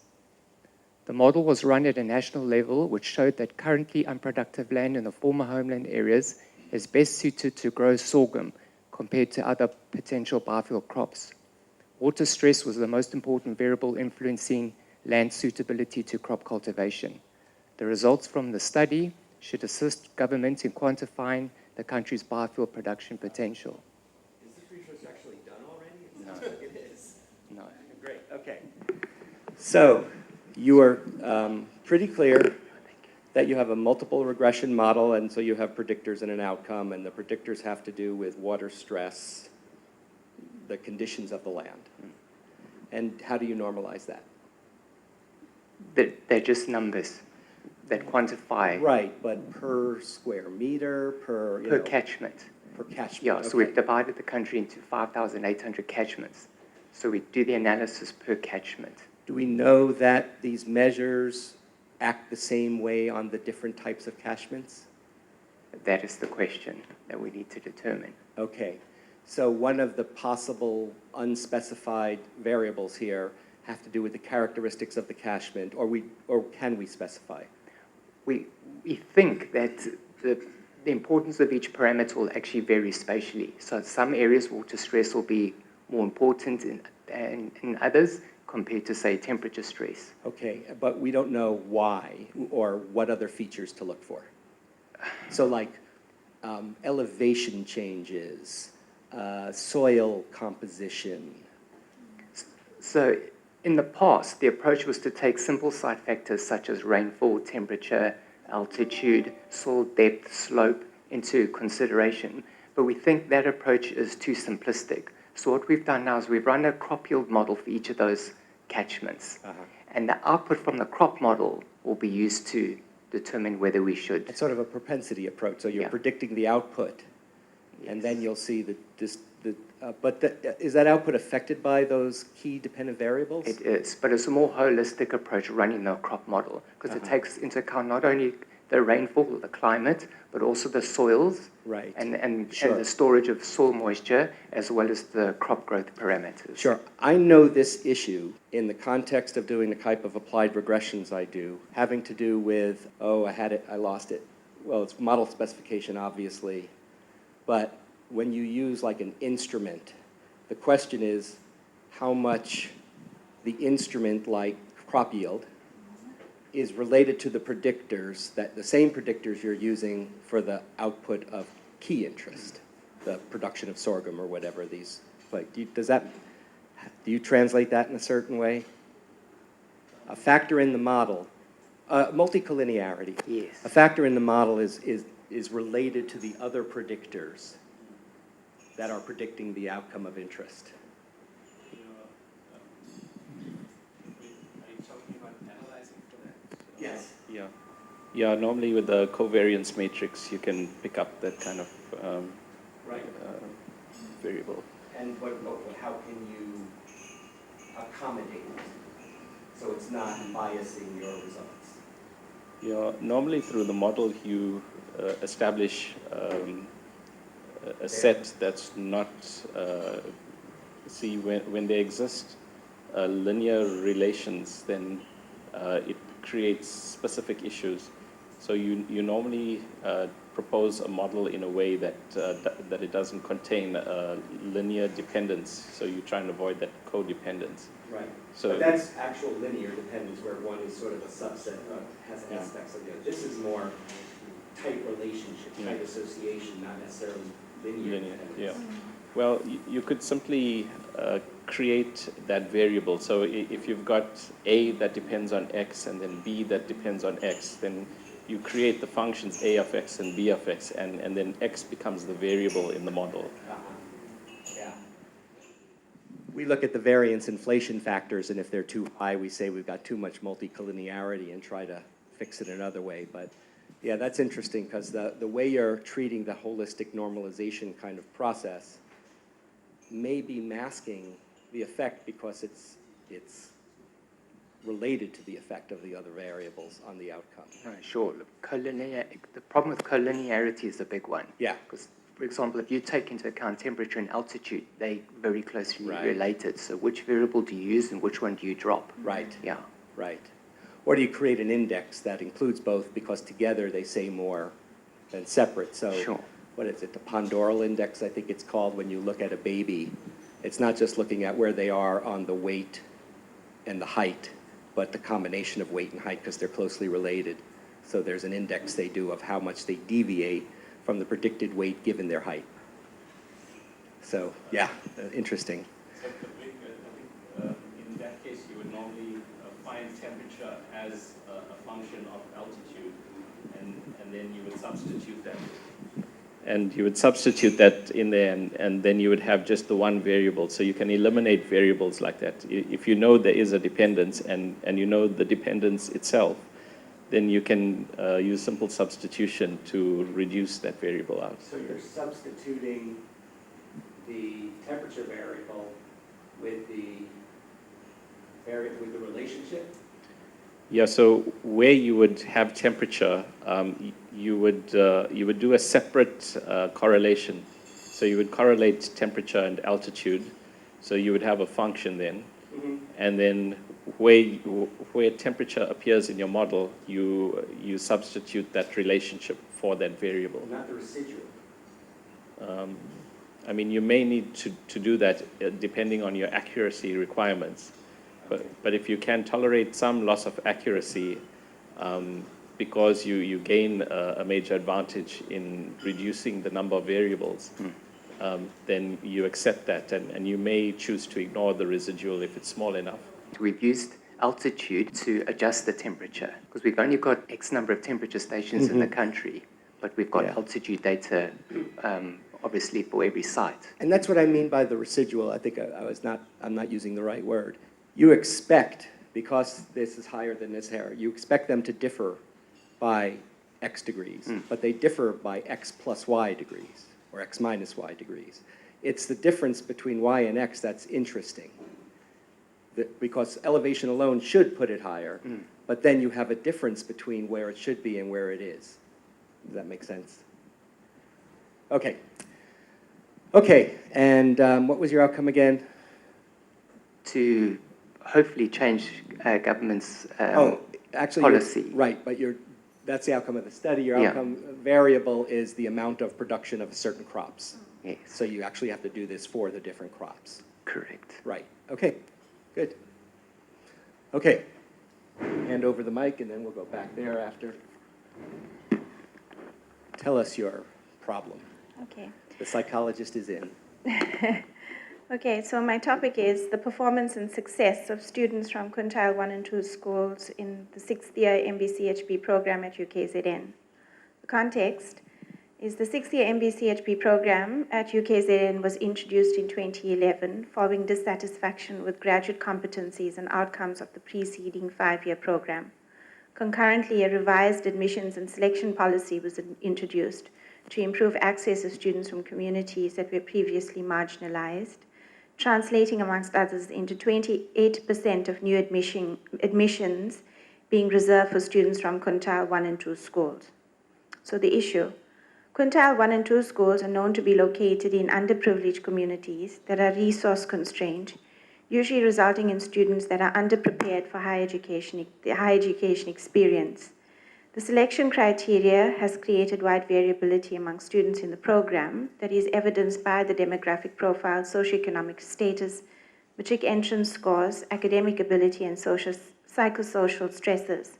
The model was run at a national level, which showed that currently unproductive land in the former homeland areas is best suited to grow sorghum compared to other potential biofuel crops. Water stress was the most important variable influencing land suitability to crop cultivation. The results from the study should assist governments in quantifying the country's biofuel production potential. Is this research actually done already? No. It is. No. Great, okay. So you are pretty clear that you have a multiple regression model, and so you have predictors and an outcome, and the predictors have to do with water stress, the conditions of the land. And how do you normalize that? They're just numbers that quantify. Right, but per square meter, per catchment. Per catchment. Yeah, okay. so we've divided the country into 5,800 catchments. So we do the analysis per catchment. Do we know that these measures act the same way on the different types of catchments? That is the question that we need to determine. Okay, so one of the possible unspecified variables here have to do with the characteristics of the catchment, or can we specify? We think that the importance of each parameter will actually vary spatially. So some areas water stress will be more important in others compared to, say, temperature stress. Okay, but we don't know why or what other features to look for. So like elevation changes, soil composition. So in the past, the approach was to take simple site factors such as rainfall, temperature, altitude, soil depth, slope into consideration. But we think that approach is too simplistic. So what we've done now is we've run a crop yield model for each of those catchments. And the output from the crop model will be used to determine whether we should. It's sort of a propensity approach. So you're Yeah. predicting the output, and then Yes. you'll see is that output affected by those key dependent variables? It is, but it's a more holistic approach running the crop model because it takes into account not only the rainfall or the climate, but also the soils Right. and Sure. the storage of soil moisture as well as the crop growth parameters. Sure. I know this issue in the context of doing the type of applied regressions I do, having to do with, oh, I had it, I lost it. Well, it's model specification, obviously, but when you use like an instrument, the question is how much the instrument, like crop yield, is related to the predictors, that the same predictors you're using for the output of key interest, the production of sorghum or whatever these, like, do you translate that in a certain way? A factor in the model, multicollinearity. Yes. A factor in the model is related to the other predictors that are predicting the outcome of interest. Yes. Yeah, normally with the covariance matrix, you can pick up that kind of Right. variable. And how can you accommodate it so it's not biasing your results? Yeah, normally through the model, you establish a set that's not, when they exist linear relations, then it creates specific issues. So you normally propose a model in a way that it doesn't contain linear dependence. So you try and avoid that codependence. Right. So- But that's actual linear dependence where one is sort of a subset of, has aspects of the other. This is more tight relationship, tight association, not necessarily linear dependence. Yeah. Well, you could simply create that variable. So if you've got A that depends on X and then B that depends on X, then you create the functions A of X and B of X, and then X becomes the variable in the model. Yeah. We look at the variance inflation factors, and if they're too high, we say we've got too much multicollinearity and try to fix it another way. But yeah, that's interesting because the way you're treating the holistic normalization kind of process may be masking the effect because it's related to the effect of the other variables on the outcome. Sure. Look, the problem with collinearity is a big one. Yeah. Because, for example, if you take into account temperature and altitude, they're very closely Right. related. So which variable do you use and which one do you drop? Right. Yeah. Right. Or do you create an index that includes both because together they say more than separate? So Sure. what is it, the ponderosa index, I think it's called, when you look at a baby. It's not just looking at where they are on the weight and the height, but the combination of weight and height because they're closely related. So there's an index they do of how much they deviate from the predicted weight given their height. So, yeah, interesting. So I think in that case, you would normally find temperature as a function of altitude, and then you would substitute that. And you would substitute that in there, and then you would have just the one variable. So you can eliminate variables like that. If you know there is a dependence and you know the dependence itself, then you can use simple substitution to reduce that variable out. So you're substituting the temperature variable with the relationship? Yeah, so where you would have temperature, you would do a separate correlation. So you would correlate temperature and altitude. So you would have a function then, and then where temperature appears in your model, you substitute that relationship for that variable. Not the residual. I mean, you may need to do that depending on your accuracy requirements. But if you can tolerate some loss of accuracy because you gain a major advantage in reducing the number of variables, then you accept that, and you may choose to ignore the residual if it's small enough. We've used altitude to adjust the temperature because we've only got X number of temperature stations in the country, but we've got altitude data obviously for every site. And that's what I mean by the residual. I think I'm not using the right word. You expect, because this is higher than this here, you expect them to differ by X degrees, but they differ by X plus Y degrees, or X minus Y degrees. It's the difference between Y and X that's interesting. Because elevation alone should put it higher, but then you have a difference between where it should be and where it is. Does that make sense? Okay. Okay, and what was your outcome again? To hopefully change government's Actually, policy. Right, but that's the outcome of the study. Your Yeah. outcome variable is the amount of production of certain crops. Yes. So you actually have to do this for the different crops. Correct. Right, okay, good. Okay, hand over the mic and then we'll go back there after. Tell us your problem. Okay. The psychologist is in. Okay, so my topic is the performance and success of students from quintile 1 and 2 schools in the 6th year MBCHB program at UKZN. The context is the 6th year MBCHB program at UKZN was introduced in 2011 following dissatisfaction with graduate competencies and outcomes of the preceding 5-year program. Concurrently, a revised admissions and selection policy was introduced to improve access of students from communities that were previously marginalized, translating, amongst others, into 28% of new admissions being reserved for students from quintile 1 and 2 schools. So the issue, quintile 1 and 2 schools are known to be located in underprivileged communities that are resource constrained, usually resulting in students that are underprepared for higher education experience. The selection criteria has created wide variability among students in the program that is evidenced by the demographic profile, socioeconomic status, matric entrance scores, academic ability, and psychosocial stresses.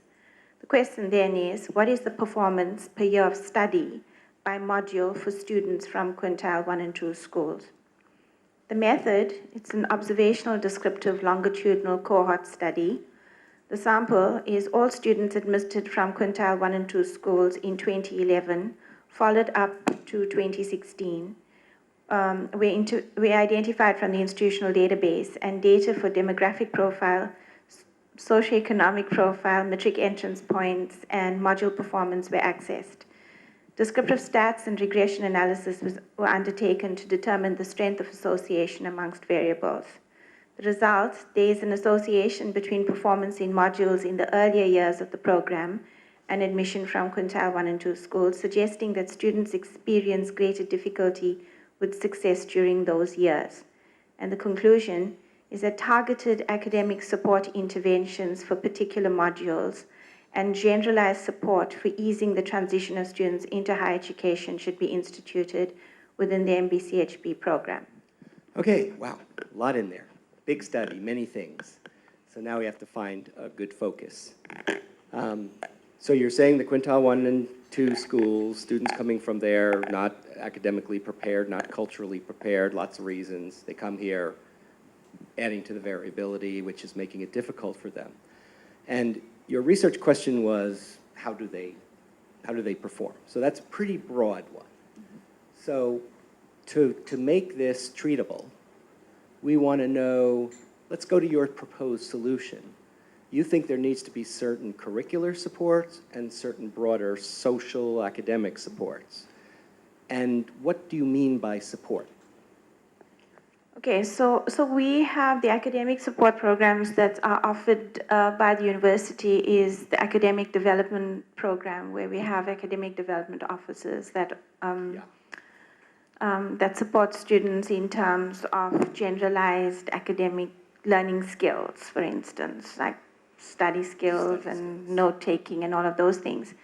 The question then is, what is the performance per year of study by module for students from quintile 1 and 2 schools? The method, it's an observational descriptive longitudinal cohort study. The sample is all students admitted from quintile 1 and 2 schools in 2011, followed up to 2016. We identified from the institutional database and data for demographic profile, socioeconomic profile, matric entrance points, and module performance were accessed. Descriptive stats and regression analysis were undertaken to determine the strength of association amongst variables. The result, there is an association between performance in modules in the earlier years of the program and admission from quintile 1 and 2 schools, suggesting that students experience greater difficulty with success during those years. And the conclusion is that targeted academic support interventions for particular modules and generalized support for easing the transition of students into higher education should be instituted within the MBCHB program. Okay, wow, a lot in there. Big study, many things. So now we have to find a good focus. So you're saying the quintile 1 and 2 schools, students coming from there, not academically prepared, not culturally prepared, lots of reasons. They come here, adding to the variability, which is making it difficult for them. And your research question was, how do they perform? So that's a pretty broad one. So to make this treatable, we want to know, let's go to your proposed solution. You think there needs to be certain curricular supports and certain broader social academic supports. And what do you mean by support? Okay, so we have the academic support programs that are offered by the university is the academic development program, where we have academic development officers that that support students in terms of generalized academic learning skills, for instance, like study skills and note-taking and all of those things.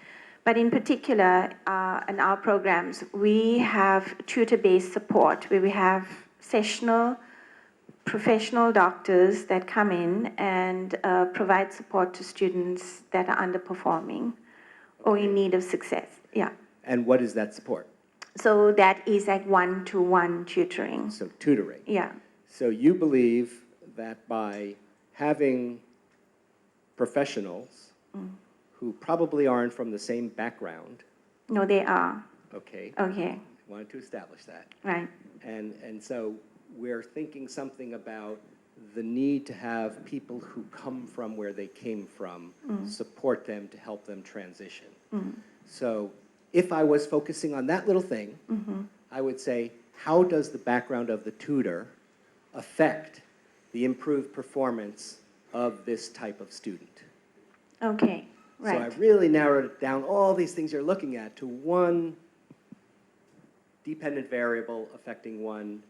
But in particular, in our programs, we have tutor-based support, where we have sessional professional doctors that come in and provide support to students that are underperforming or in need of success. Yeah. And what is that support? So that is like one-to-one tutoring. So tutoring. Yeah. So you believe that by having professionals who probably aren't from the same background. No, they are. Okay. Okay. Wanted to establish that. Right. And so we're thinking something about the need to have people who come from where they came from, support them to help them transition. So if I was focusing on that little thing, I would say, how does the background of the tutor affect the improved performance of this type of student? Okay. Right. So I really narrowed it down, all these things you're looking at, to one dependent variable affecting one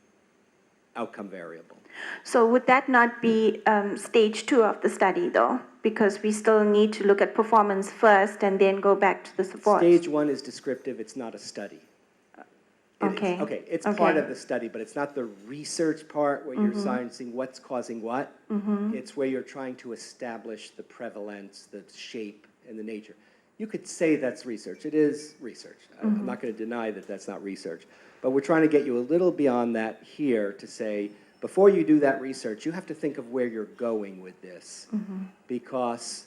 outcome variable. So would that not be stage 2 of the study, though? Because we still need to look at performance first and then go back to the support. Stage 1 is descriptive, it's not a study. Okay. It's part of the study, but it's not the research part where you're sciencing what's causing what. It's where you're trying to establish the prevalence, the shape, and the nature. You could say that's research. It is research. I'm not going to deny that that's not research. But we're trying to get you a little beyond that here to say, before you do that research, you have to think of where you're going with this. Because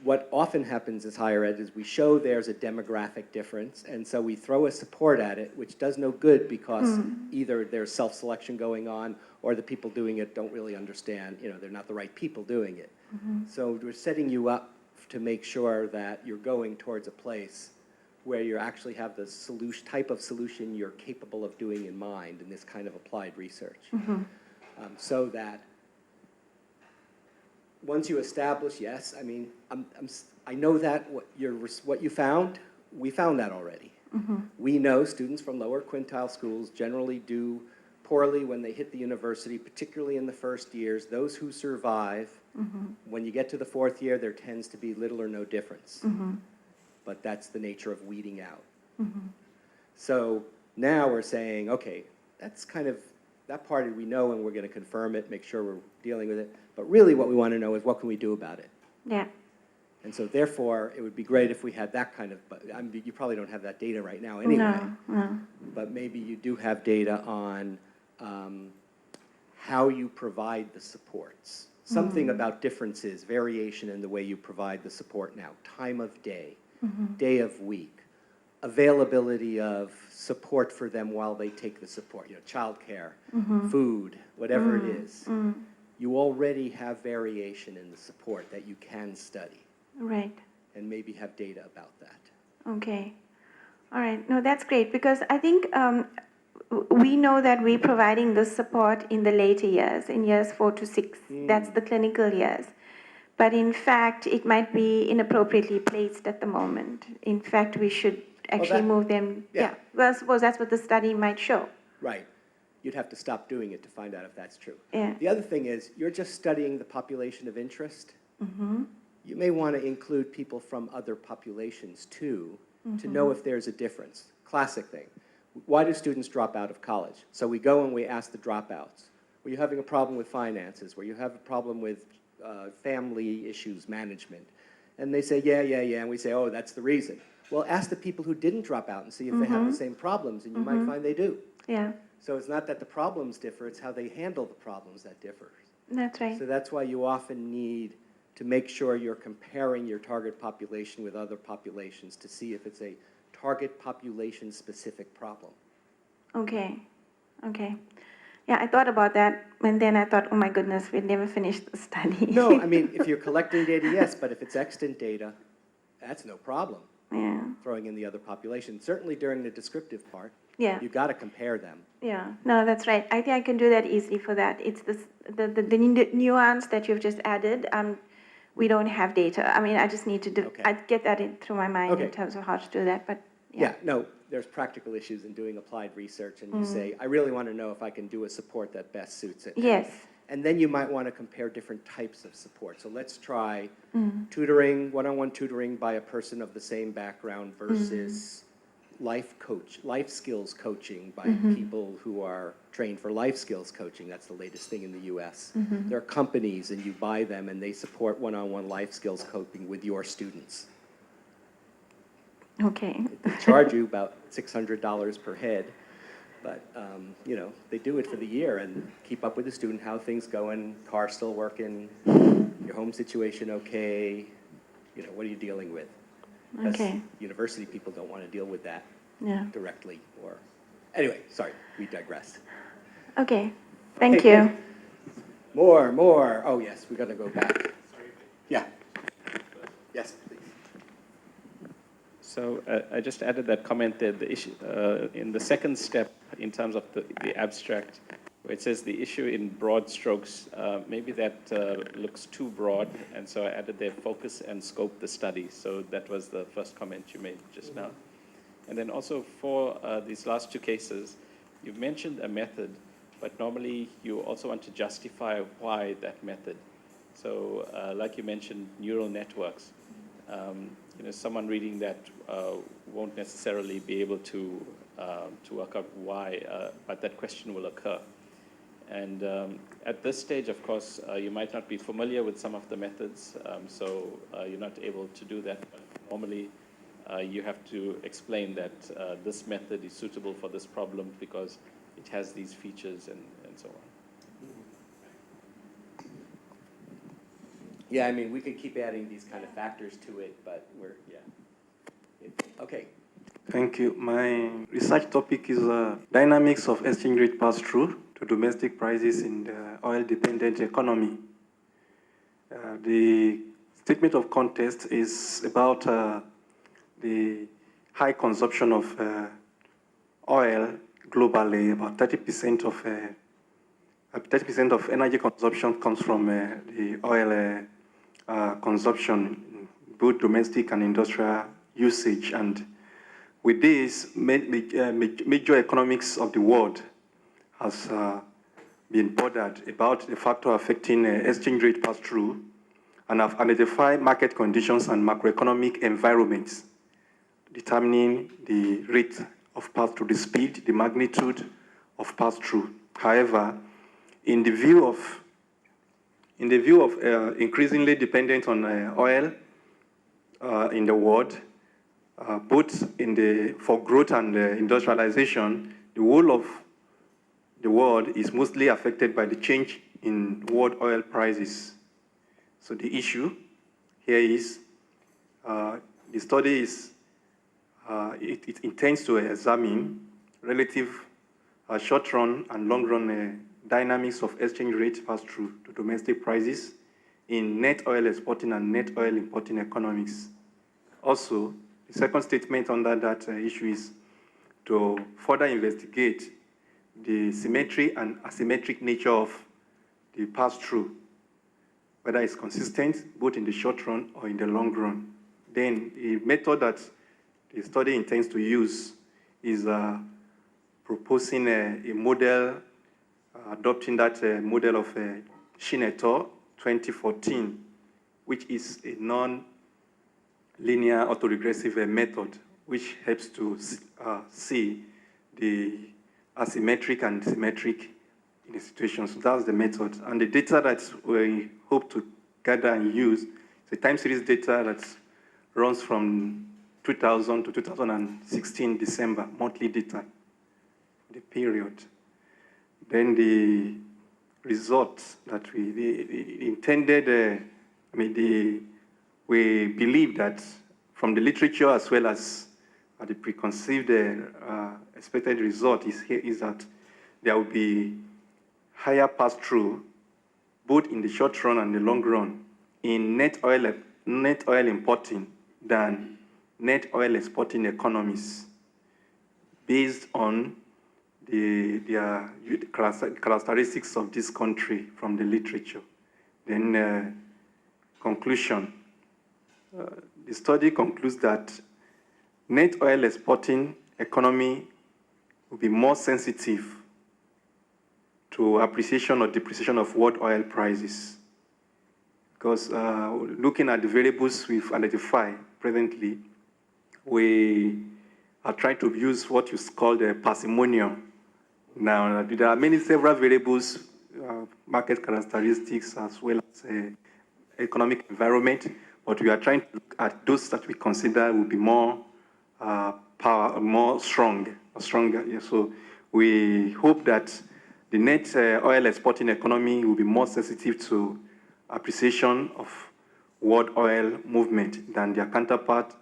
what often happens as higher ed is we show there's a demographic difference, and so we throw a support at it, which does no good because either there's self-selection going on or the people doing it don't really understand, they're not the right people doing it. So we're setting you up to make sure that you're going towards a place where you actually have the type of solution you're capable of doing in mind in this kind of applied research. So that once you establish, yes, I mean, I know that what you found, we found that already. We know students from lower quintile schools generally do poorly when they hit the university, particularly in the first years. Those who survive, when you get to the 4th year, there tends to be little or no difference. But that's the nature of weeding out. So now we're saying, okay, that's kind of, that part we know and we're going to confirm it, make sure we're dealing with it. But really what we want to know is what can we do about it? Yeah. And so therefore, it would be great if we had that kind of, you probably don't have that data right now anyway. No. But maybe you do have data on how you provide the supports. Something about differences, variation in the way you provide the support now, time of day, day of week, availability of support for them while they take the support, childcare, food, whatever it is. You already have variation in the support that you can study. Right. And maybe have data about that. Okay. All right. No, that's great, because I think we know that we're providing this support in the later years, in years 4 to 6. That's the clinical years. But in fact, it might be inappropriately placed at the moment. In fact, we should actually move them. Yeah. Well, I suppose that's what the study might show. Right. You'd have to stop doing it to find out if that's true. Yeah. The other thing is, you're just studying the population of interest. You may want to include people from other populations too, to know if there's a difference. Classic thing. Why do students drop out of college? So we go and we ask the dropouts. Were you having a problem with finances? Were you having a problem with family issues, management? And they say, yeah, and we say, oh, that's the reason. Well, ask the people who didn't drop out and see if they have the same problems, and you might find they do. Yeah. So it's not that the problems differ, it's how they handle the problems that differ. That's right. So that's why you often need to make sure you're comparing your target population with other populations to see if it's a target population specific problem. Okay. Yeah, I thought about that, and then I thought, oh my goodness, we'd never finish the study. No, I mean, if you're collecting data, yes, but if it's extant data, that's no problem. throwing in the other population. Certainly during the descriptive part, Yeah. you got to compare them. Yeah, no, that's right. I think I can do that easily for that. It's the nuance that you've just added. We don't have data. I mean, I just need to do, Okay. I get that through my mind Okay. in terms of how to do that, but Yeah, no, there's practical issues in doing applied research, and you say, I really want to know if I can do a support that best suits it. Yes. And then you might want to compare different types of support. So let's try tutoring, one-on-one tutoring by a person of the same background versus life skills coaching by people who are trained for life skills coaching. That's the latest thing in the US. There are companies and you buy them and they support one-on-one life skills coaching with your students. Okay. They charge you about $600 per head, but you know, they do it for the year and keep up with the student, how things going, car still working, your home situation okay, you know, what are you dealing with? Because Okay. university people don't want to deal with that Yeah. directly, or, anyway, sorry, we digress. Okay. Thank Okay, you. good. More, oh yes, we got to go back. Yeah. Yes, please. So I just added that comment there. The issue in the second step, in terms of the abstract, where it says the issue in broad strokes, maybe that looks too broad, and so I added there focus and scope the study. So that was the first comment you made just now. And then also for these last two cases, you've mentioned a method, but normally you also want to justify why that method. So like you mentioned, neural networks. You know, someone reading that won't necessarily be able to work out why, but that question will occur. And at this stage, of course, you might not be familiar with some of the methods, so you're not able to do that. But normally, you have to explain that this method is suitable for this problem because it has these features and so on. Yeah, I mean, we could keep adding these kind of factors to it, but we're, okay. Thank you. My research topic is dynamics of exchange rate pass-through to domestic prices in the oil-dependent economy. The statement of context is about the high consumption of oil globally. About 30% of energy consumption comes from the oil consumption, both domestic and industrial usage. And with this, major economics of the world has been bothered about the factor affecting exchange rate pass-through and have identified market conditions and macroeconomic environments determining the rate of pass-through, the speed, the magnitude of pass-through. However, in the view of increasingly dependent on oil in the world, both for growth and industrialization, the whole of the world is mostly affected by the change in world oil prices. So the issue here is, the study is, it intends to examine relative short-run and long-run dynamics of exchange rate pass-through to domestic prices in net oil exporting and net oil importing economics. Also, the second statement under that issue is to further investigate the symmetry and asymmetric nature of the pass-through, whether it's consistent both in the short run or in the long run. Then the method that the study intends to use is proposing a model, adopting that model of Shin et al. 2014, which is a non-linear autoregressive method, which helps to see the asymmetric and symmetric in the situation. So that's the method. And the data that we hope to gather and use is a time series data that runs from 2000 to 2016 December, monthly data, the period. Then the results that we intended, we believe that from the literature as well as the preconceived expected result is that there will be higher pass-through, both in the short run and the long run, in net oil importing than net oil exporting economies based on the characteristics of this country from the literature. Then conclusion. The study concludes that net oil exporting economy will be more sensitive to appreciation or depreciation of world oil prices. Because looking at the variables we've identified presently, we are trying to use what is called a parsimonium. Now, there are several variables, market characteristics, as well as economic environment, but we are trying to look at those that we consider will be more stronger. Yeah. So we hope that the net oil exporting economy will be more sensitive to appreciation of world oil movement than their counterpart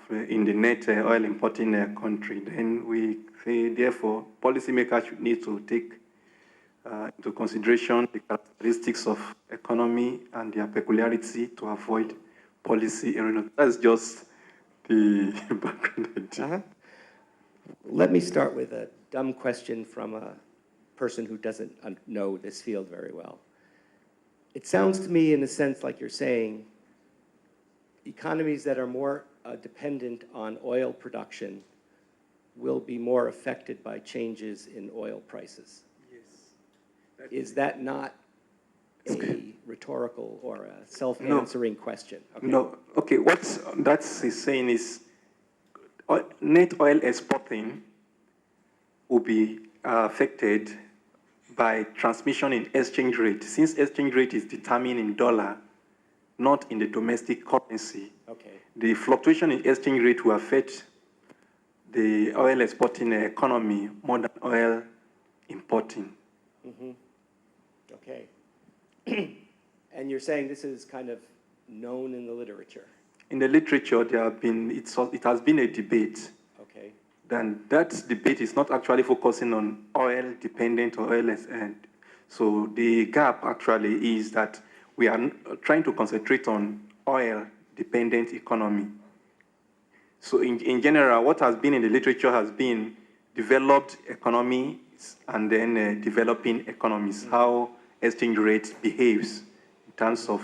in the net oil importing country. Then we say, therefore, policymakers should need to take into consideration the characteristics of economy and their peculiarity to avoid policy error. That's just the background. Let me start with a dumb question from a person who doesn't know this field very well. It sounds to me, in a sense, like you're saying economies that are more dependent on oil production will be more affected by changes in oil prices. Yes. Is that not a rhetorical or a self-answering question? Okay. No. Okay, what that's saying is net oil exporting will be affected by transmission in exchange rate, since exchange rate is determined in dollar, not in the domestic currency. Okay. The fluctuation in exchange rate will affect the oil exporting economy more than oil importing. Mm-hmm. Okay. And you're saying this is kind of known in the literature? In the literature, it has been a debate. Okay. Then that debate is not actually focusing on oil-dependent or oil-less end. So the gap actually is that we are trying to concentrate on oil-dependent economy. So in general, what has been in the literature has been developed economies and then developing economies, how exchange rate behaves in terms of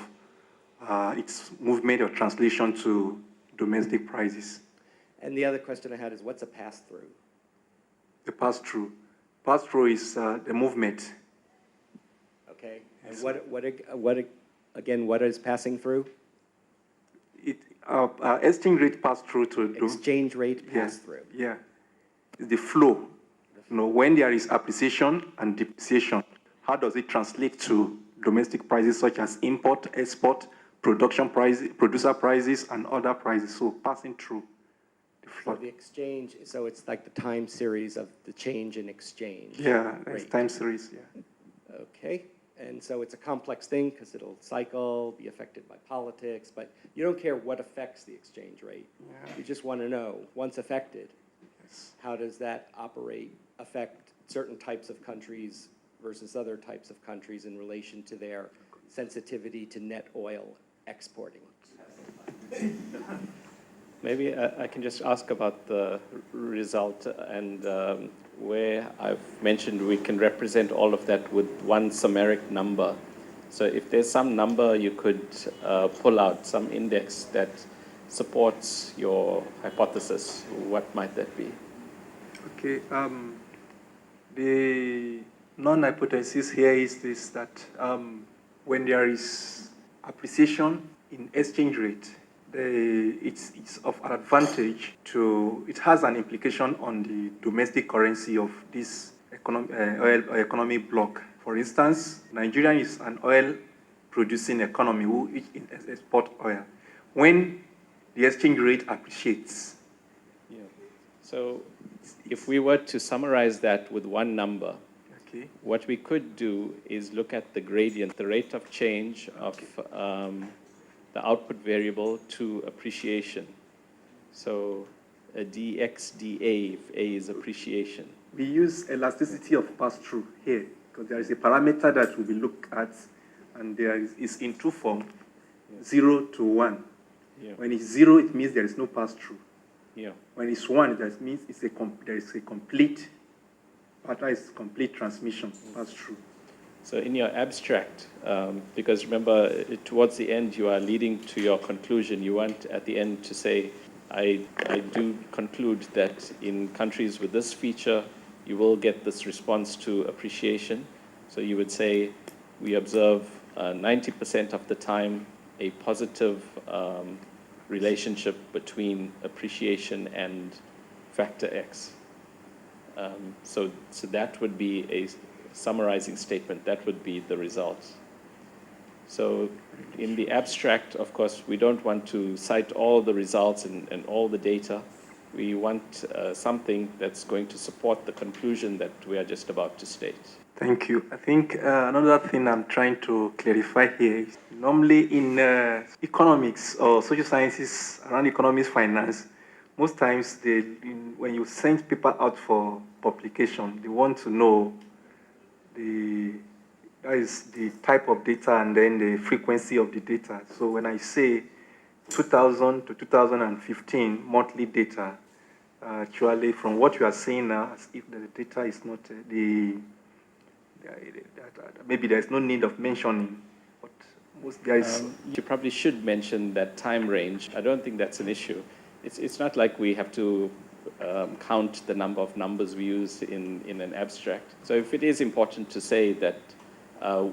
its movement or translation to domestic prices. And the other question I had is, what's a pass-through? The pass-through. Pass-through is the movement. Okay. Yes. And what is passing through? Exchange rate pass-through to exchange rate pass-through. Yeah. The flow. When there is appreciation and depreciation, how does it translate to domestic prices such as import, export, production prices, producer prices, and other prices? So passing through. So the exchange, so it's like the time series of the change in exchange. Yeah, it's time series, yeah. Okay, and so it's a complex thing because it'll cycle, be affected by politics, but you don't care what affects the exchange rate. Yeah. You just want to know, once affected, yes, how does that affect certain types of countries versus other types of countries in relation to their sensitivity to net oil exporting? Maybe I can just ask about the result and where I've mentioned we can represent all of that with one summaric number. So if there's some number you could pull out, some index that supports your hypothesis, what might that be? Okay, the non-hypothesis here is this, that when there is appreciation in exchange rate, it's of advantage it has an implication on the domestic currency of this economy bloc. For instance, Nigeria is an oil-producing economy who export oil. When the exchange rate appreciates. Yeah. So if we were to summarize that with one number, okay, what we could do is look at the gradient, the rate of change of the output variable to appreciation. So a dx dA, if A is appreciation. We use elasticity of pass-through here, because there is a parameter that we will look at, and there is in two forms, 0 to 1. Yeah. When it's 0, it means there is no pass-through. Yeah. When it's 1, that means there is a complete, pattern is complete transmission, pass-through. So in your abstract, because remember, towards the end, you are leading to your conclusion. You want at the end to say, I do conclude that in countries with this feature, you will get this response to appreciation. So you would say, we observe 90% of the time a positive relationship between appreciation and factor X. So that would be a summarizing statement. That would be the results. So in the abstract, of course, we don't want to cite all the results and all the data. We want something that's going to support the conclusion that we are just about to state. Thank you. I think another thing I'm trying to clarify here is normally in economics or social sciences around economics, finance, most times when you send people out for publication, they want to know that is the type of data and then the frequency of the data. So when I say 2000 to 2015 monthly data, actually from what you are saying now, as if the data is not maybe there's no need of mentioning. But most guys, you probably should mention that time range. I don't think that's an issue. It's not like we have to count the number of numbers we use in an abstract. So if it is important to say that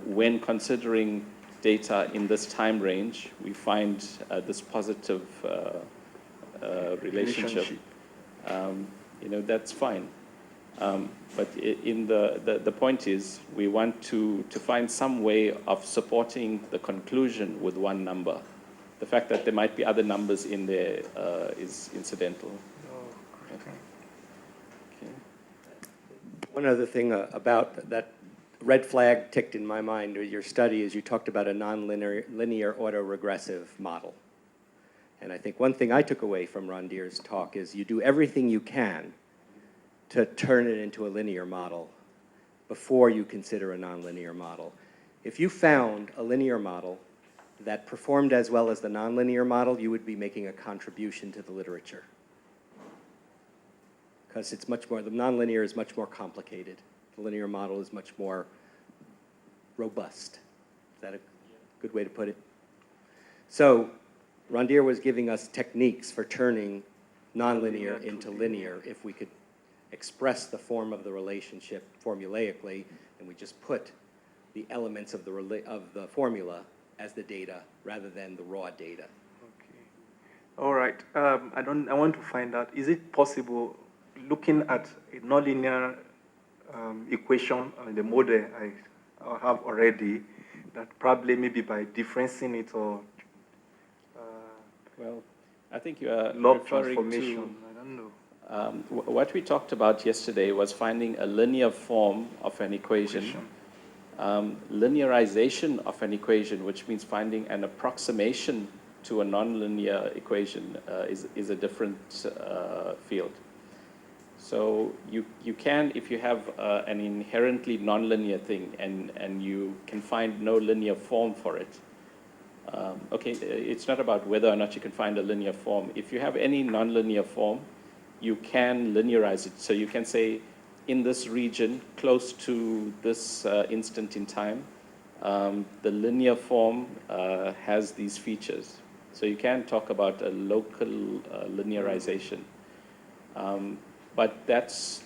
when considering data in this time range, we find this positive relationship, that's fine. But in the point is, we want to find some way of supporting the conclusion with one number. The fact that there might be other numbers in there is incidental. Oh, okay. Okay. One other thing about that red flag ticked in my mind with your study is you talked about a non-linear autoregressive model. And I think one thing I took away from Randhir's talk is you do everything you can to turn it into a linear model before you consider a nonlinear model. If you found a linear model that performed as well as the nonlinear model, you would be making a contribution to the literature. Because it's much more, the nonlinear is much more complicated. The linear model is much more robust. Is that a good way to put it? So Randhir was giving us techniques for turning nonlinear into linear if we could express the form of the relationship formulaically, and we just put the elements of the formula as the data rather than the raw data. Okay. All right. I want to find out, is it possible, looking at a nonlinear equation on the model I have already, that probably maybe by differencing it or Well, I think you are log referring transformation, to I don't know. what we talked about yesterday was finding a linear form of an equation. Linearization of an equation, which means finding an approximation to a nonlinear equation, is a different field. So you can, if you have an inherently nonlinear thing and you can find no linear form for it, okay, it's not about whether or not you can find a linear form. If you have any nonlinear form, you can linearize it. So you can say, in this region, close to this instant in time, the linear form has these features. So you can talk about a local linearization. But that's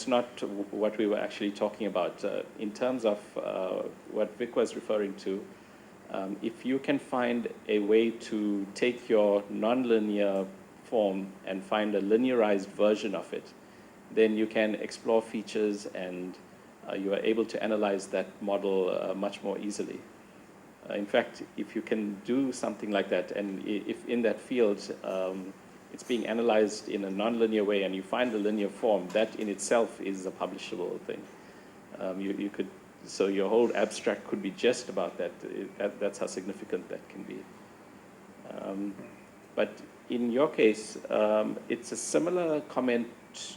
not what we were actually talking about. In terms of what Vic was referring to, if you can find a way to take your nonlinear form and find a linearized version of it, then you can explore features and you are able to analyze that model much more easily. In fact, if you can do something like that, and if in that field it's being analyzed in a nonlinear way and you find a linear form, that in itself is a publishable thing. You could, so your whole abstract could be just about that. That's how significant that can be. But in your case, it's a similar comment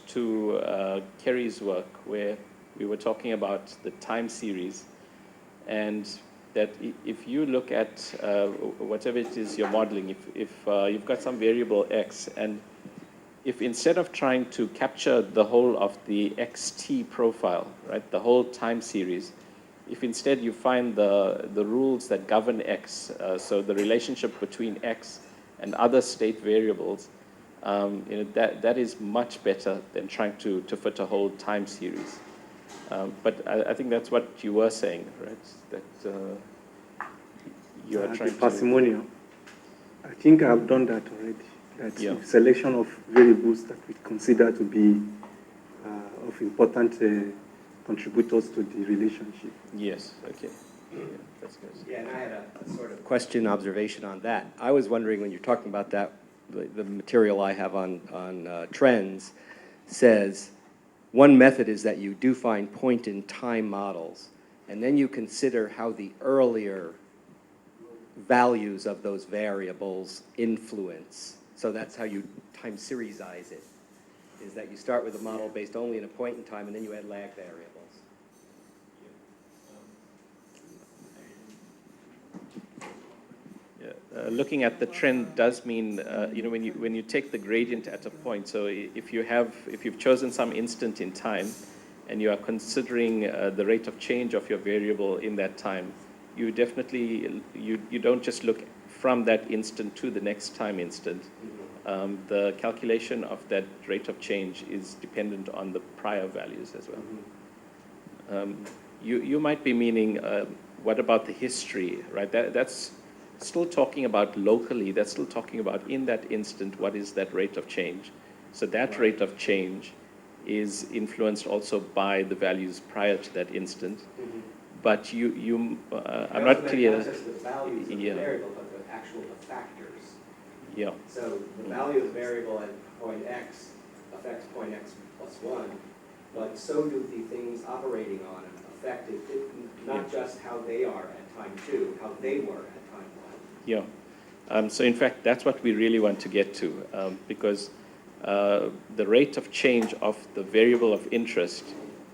to Kerry's work, where we were talking about the time series. And that if you look at whatever it is you're modeling, if you've got some variable x, and if instead of trying to capture the whole of the xt profile, right, the whole time series, if instead you find the rules that govern x, so the relationship between x and other state variables, that is much better than trying to fit a whole time series. But I think that's what you were saying, right? That you are trying to... Parsimonial. I think I've done that already. That's Yeah. a selection of variables that we consider to be of important contributors to the relationship. Yes, okay. Yeah, that's good. Yeah, and I had a sort of question observation on that. I was wondering when you're talking about that, the material I have on trends says one method is that you do find point-in-time models, and then you consider how the earlier values of those variables influence. So that's how you time seriesize it, is that you start with a model based only in a point in time, and then you add lag variables. Looking at the trend does mean, when you take the gradient at a point, so if you've chosen some instant in time and you are considering the rate of change of your variable in that time, you definitely, you don't just look from that instant to the next time instant. The calculation of that rate of change is dependent on the prior values as well. You might be meaning, what about the history, right? That's still talking about locally, that's still talking about in that instant, what is that rate of change? So that rate of change is influenced also by the values prior to that instant. But I'm not clear. Not just the values of the variable, but the actual factors. Yeah. So the value of the variable at point x affects point x plus 1, but so do the things operating on it affect it, not just how they are at time 2, how they were at time 1. Yeah. So in fact, that's what we really want to get to, because the rate of change of the variable of interest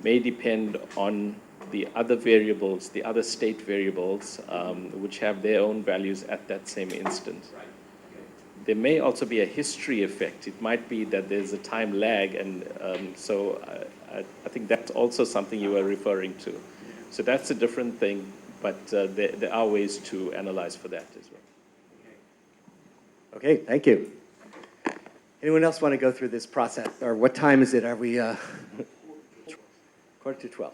may depend on the other variables, the other state variables, which have their own values at that same instant. Right. Okay. There may also be a history effect. It might be that there's a time lag, and so I think that's also something you were referring to. So that's a different thing, but there are ways to analyze for that as well. Okay, thank you. Anyone else want to go through this process? Or what time is it? Are we 11:45?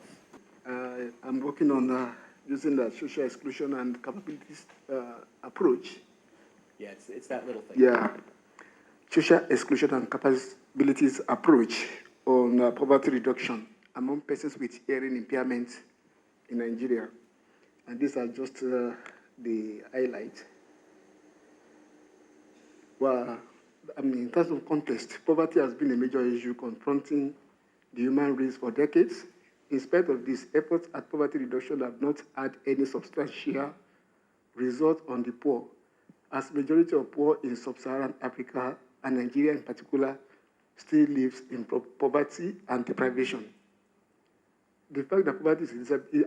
I'm working on using the social exclusion and capabilities approach. Yeah, it's that little thing. Yeah, social exclusion and capabilities approach on poverty reduction among persons with hearing impairment in Nigeria. And these are just the highlights. Well, I mean, in terms of context, poverty has been a major issue confronting the human race for decades. In spite of this, efforts at poverty reduction have not had any substantial result on the poor, as majority of poor in sub-Saharan Africa, and Nigeria in particular, still lives in poverty and deprivation. The fact that poverty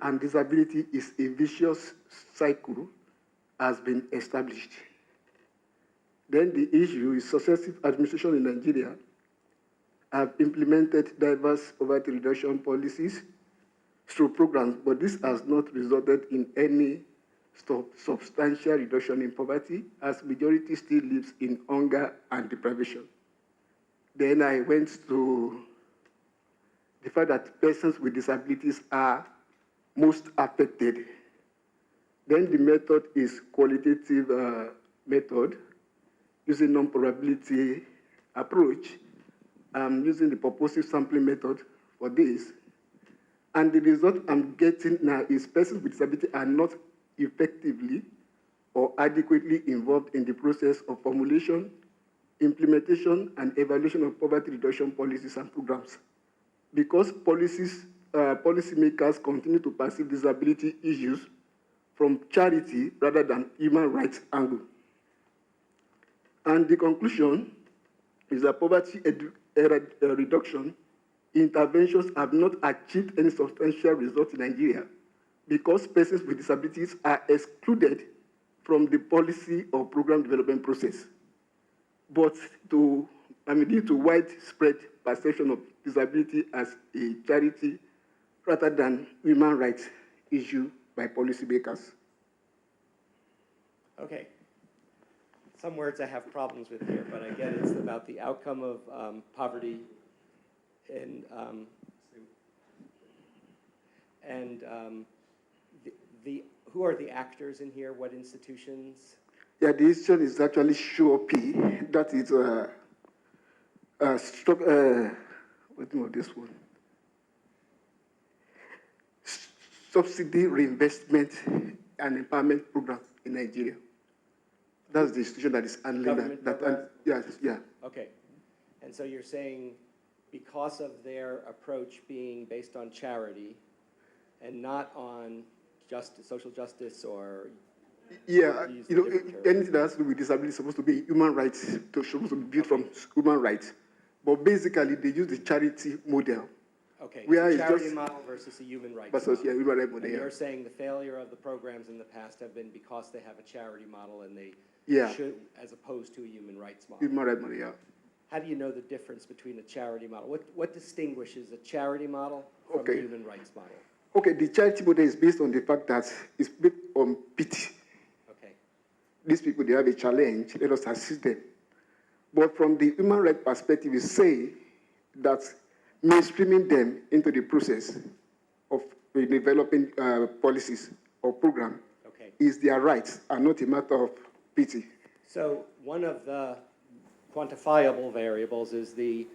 and disability is a vicious cycle has been established. Then the issue is successive administration in Nigeria have implemented diverse poverty reduction policies through programs, but this has not resulted in any substantial reduction in poverty, as majority still lives in hunger and deprivation. Then I went to the fact that persons with disabilities are most affected. Then the method is qualitative method, using non-probability approach. I'm using the purposive sampling method for this. And the result I'm getting now is persons with disability are not effectively or adequately involved in the process of formulation, implementation, and evaluation of poverty reduction policies and programs. Because policymakers continue to perceive disability issues from charity rather than human rights angle. And the conclusion is that poverty reduction interventions have not achieved any substantial result in Nigeria, because persons with disabilities are excluded from the policy or program development process. But due to widespread perception of disability as a charity rather than human rights issue by policymakers. Okay. Some words I have problems with here, but again, it's about the outcome of poverty and who are the actors in here? What institutions? Yeah, the institution is actually SURE. That is what's the name of this one? Subsidy Reinvestment and Empowerment Program in Nigeria. That's the institution that is handling that. Yes, yeah. Okay. And so you're saying because of their approach being based on charity and not on social justice or... Yeah, anything that has to do with disability is supposed to be human rights, supposed to be built from human rights. But basically, they use the charity model. Okay, where it's a charity model versus a human rights model. Yeah, human rights model, and you're saying the failure of the programs in the past have been because they have a charity model and they should, as opposed to a human rights model. Human rights model, yeah. How do you know the difference between a charity model? What distinguishes a charity model from a human rights model? Okay, the charity model is based on the fact that it's based on pity. Okay. These people, they have a challenge, let us assist them. But from the human rights perspective, we say that mainstreaming them into the process of developing policies or program is their rights and not a matter of pity. So one of the quantifiable variables is the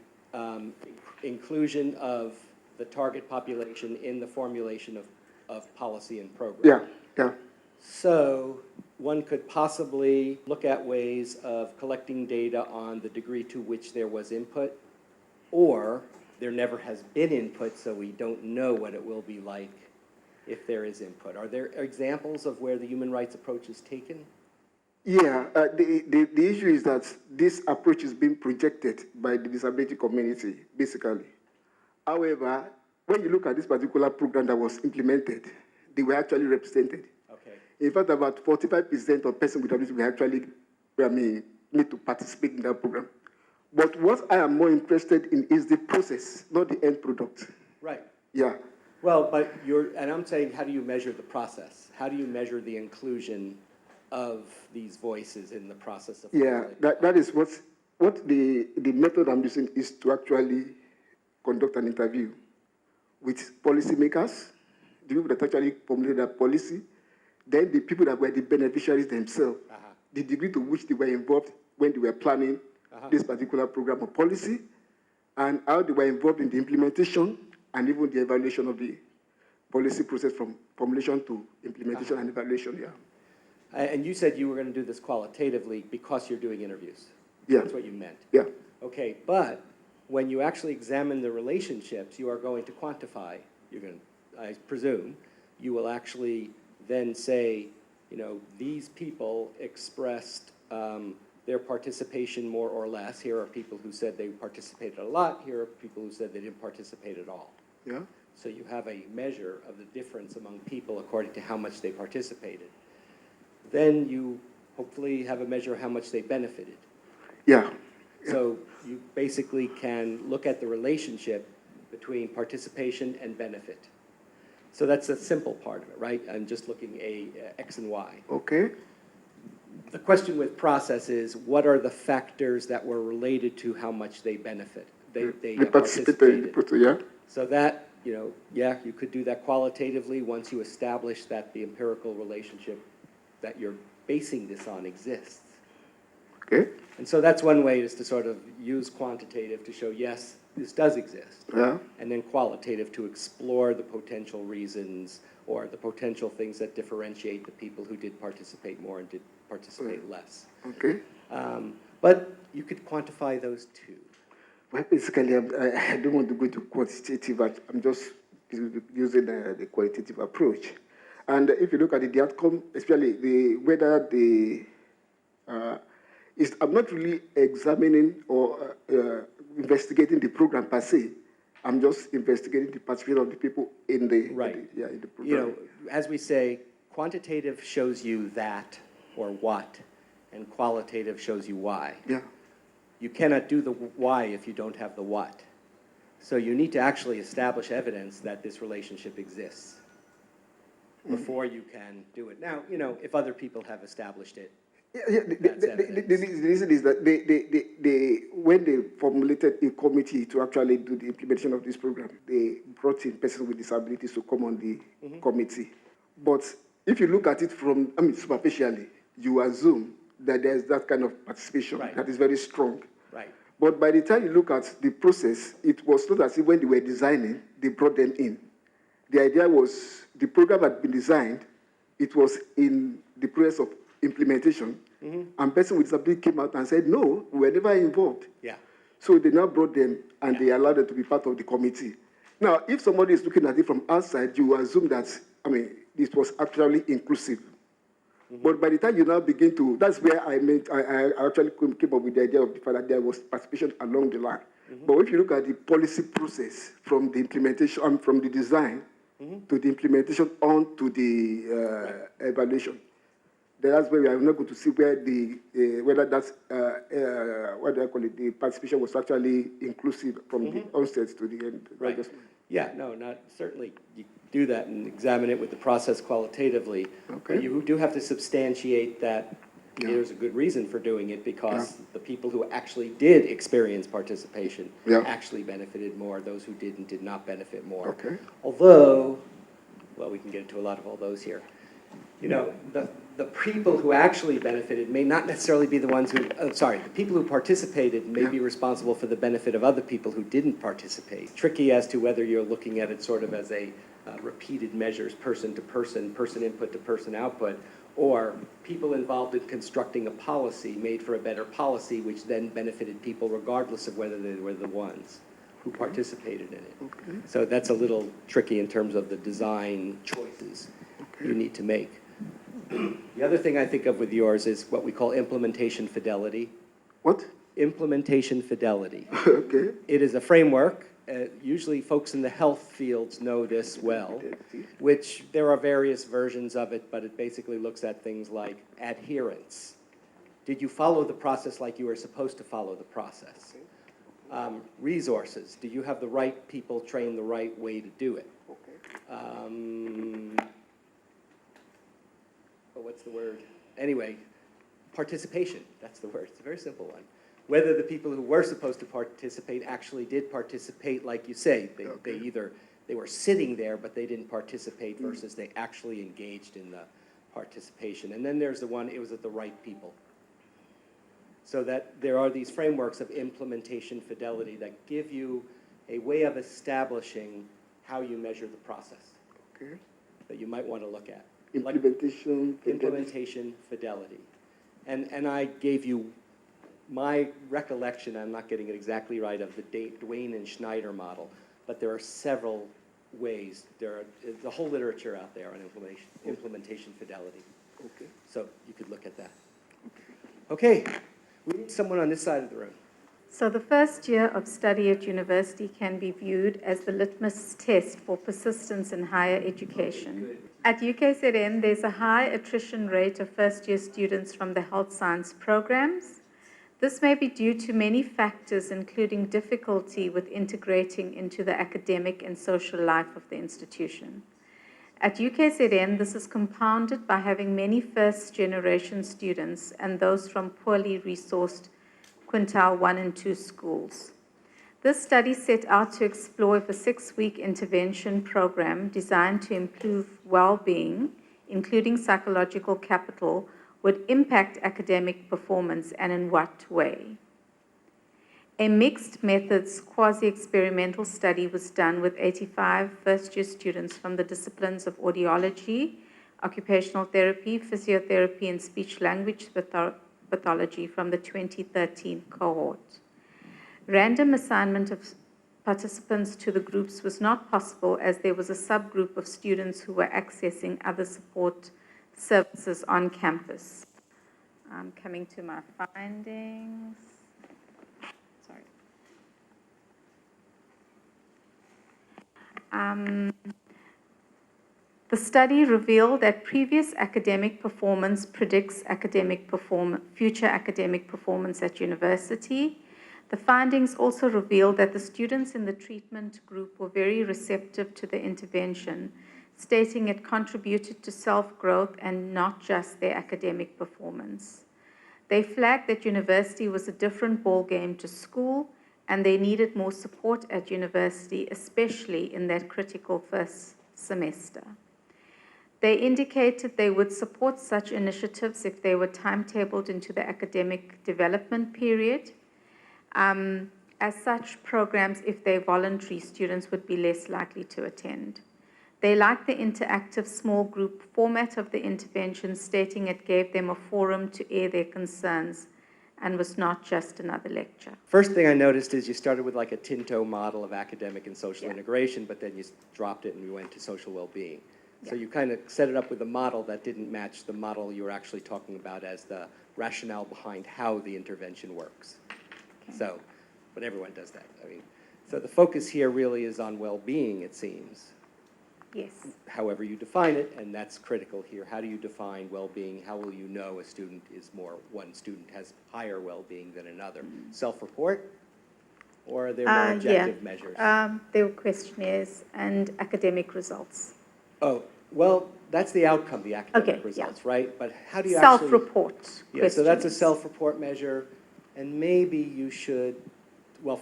inclusion of the target population in the formulation of policy and program. Yeah, yeah. So one could possibly look at ways of collecting data on the degree to which there was input, or there never has been input, so we don't know what it will be like if there is input. Are there examples of where the human rights approach is taken? Yeah, the issue is that this approach is being projected by the disability community, basically. However, when you look at this particular program that was implemented, they were actually represented. Okay. In fact, about 45% of persons with disabilities were actually made to participate in that program. But what I am more interested in is the process, not the end product. Right. Yeah. Well, but and I'm saying, how do you measure the process? How do you measure the inclusion of these voices in the process of... Yeah, that is what the method I'm using is to actually conduct an interview with policymakers, the people that actually formulated that policy, then the people that were the beneficiaries themselves, the degree to which they were involved when they were planning this particular program or policy, and how they were involved in the implementation and even the evaluation of the policy process from formulation to implementation and evaluation, yeah. And you said you were going to do this qualitatively because you're doing interviews. Yeah. That's what you meant. Yeah. Okay, but when you actually examine the relationships, you are going to quantify. You're going to, I presume, you will actually then say, you know, these people expressed their participation more or less. Here are people who said they participated a lot. Here are people who said they didn't participate at all. Yeah. So you have a measure of the difference among people according to how much they participated. Then you hopefully have a measure of how much they benefited. Yeah. So you basically can look at the relationship between participation and benefit. So that's a simple part of it, right? I'm just looking at X and Y. Okay. The question with process is, what are the factors that were related to how much they benefit? They participated. Yeah. So that, you know, yeah, you could do that qualitatively once you establish that the empirical relationship that you're basing this on exists. Okay. And so that's one way, is to sort of use quantitative to show, yes, this does exist. Yeah. And then qualitative to explore the potential reasons or the potential things that differentiate the people who did participate more and did participate less. Okay. But you could quantify those too. Well, basically, I don't want to go to quantitative. I'm just using the qualitative approach. And if you look at the outcome, especially whether I'm not really examining or investigating the program per se, I'm just investigating the participation of the people in the Right. in the program. You know, as we say, quantitative shows you that or what, and qualitative shows you why. Yeah. You cannot do the why if you don't have the what. So you need to actually establish evidence that this relationship exists before you can do it. Now, you know, if other people have established it, The reason is that when they formulated a committee to actually do the implementation of this program, they brought in persons with disabilities to come on the committee. But if you look at it from, superficially, you assume that there's that kind of participation that is very strong. right, But by the time you look at the process, it was not as if when they were designing, they brought them in. The idea was the program had been designed, it was in the process of implementation, and person with disability came out and said, no, we were never involved. yeah, So they now brought them and they allowed them to be part of the committee. Now, if somebody is looking at it from outside, you assume that, this was actually inclusive. But by the time you now begin to, that's where I actually came up with the idea of the fact that there was participation along the line. But if you look at the policy process from the implementation, from the design to the implementation on to the evaluation, then that's where we are not going to see where whether that's, what do I call it, the participation was actually inclusive from the onset to the end. right. Yeah, no, not certainly. You do that and examine it with the process qualitatively. Okay. But you do have to substantiate that there's a good reason for doing it because the people who actually did experience participation actually benefited more. Those who didn't did not benefit more. Okay. Although, well, we can get into a lot of all those here. You know, the people who actually benefited may not necessarily be the ones who, the people who participated may be responsible for the benefit of other people who didn't participate. Tricky as to whether you're looking at it sort of as a repeated measures, person to person, person input to person output, or people involved in constructing a policy made for a better policy, which then benefited people regardless of whether they were the ones who participated in it. Okay. So that's a little tricky in terms of the design choices you need to make. The other thing I think of with yours is what we call implementation fidelity. What? Implementation fidelity. Okay. It is a framework. Usually folks in the health fields know this well, which there are various versions of it, but it basically looks at things like adherence. Did you follow the process like you were supposed to follow the process? Resources. Do you have the right people trained the right way to do it? What's the word? Anyway, participation, that's the word. It's a very simple one. Whether the people who were supposed to participate actually did participate, like you say. They were sitting there, but they didn't participate versus they actually engaged in the participation. And then there's the one, it was at the right people. So that there are these frameworks of implementation fidelity that give you a way of establishing how you measure the process that you might want to look at. Implementation fidelity. And I gave you my recollection, I'm not getting it exactly right, of the Duane and Schneider model, but there are several ways. There's a whole literature out there on implementation fidelity. Okay. So you could look at that. Okay, we need someone on this side of the room. So the first year of study at university can be viewed as the litmus test for persistence in higher education. At UKZN, there's a high attrition rate of first-year students from the health science programs. This may be due to many factors, including difficulty with integrating into the academic and social life of the institution. At UKZN, this is compounded by having many first-generation students and those from poorly resourced quintile 1 and 2 schools. This study set out to explore if a 6-week intervention program designed to improve well-being, including psychological capital, would impact academic performance and in what way. A mixed methods quasi-experimental study was done with 85 first-year students from the disciplines of audiology, occupational therapy, physiotherapy, and speech-language pathology from the 2013 cohort. Random assignment of participants to the groups was not possible as there was a subgroup of students who were accessing other support services on campus. I'm coming to my findings. Sorry. The study revealed that previous academic performance predicts future academic performance at university. The findings also revealed that the students in the treatment group were very receptive to the intervention, stating it contributed to self-growth and not just their academic performance. They flagged that university was a different ballgame to school, and they needed more support at university, especially in that critical first semester. They indicated they would support such initiatives if they were timetabled into the academic development period. As such programs, if they're voluntary, students would be less likely to attend. They liked the interactive small group format of the intervention, stating it gave them a forum to air their concerns and was not just another lecture. First thing I noticed is you started with like a Tinto model of academic and social integration, but then you dropped it and you went to social well-being. So you kind of set it up with a model that didn't match the model you were actually talking about as the rationale behind how the intervention works. Okay. So, but everyone does that. I mean, so the focus here really is on well-being, it seems. Yes. However you define it, and that's critical here. How do you define well-being? How will you know a student is one student has higher well-being than another? Self-report, or are there more objective measures? There were questionnaires and academic results. Oh, well, that's the outcome, the academic results, right? But how do you self-report actually... Yeah, so that's a self-report measure, and maybe you should, well,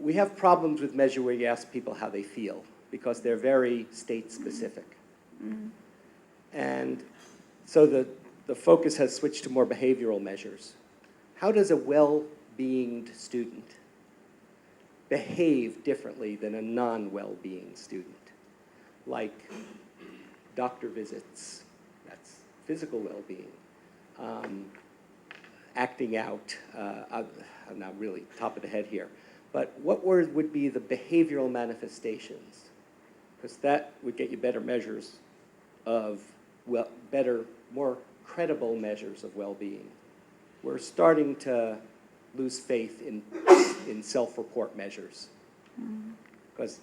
we have problems with measure where you ask people how they feel, because they're very state-specific. Mm-hmm. And so the focus has switched to more behavioral measures. How does a well-beinged student behave differently than a non-well-being student? Like doctor visits, that's physical well-being. Acting out, I'm not really top of the head here, but what would be the behavioral manifestations? Because that would get you better measures of, more credible measures of well-being. We're starting to lose faith in self-report measures, because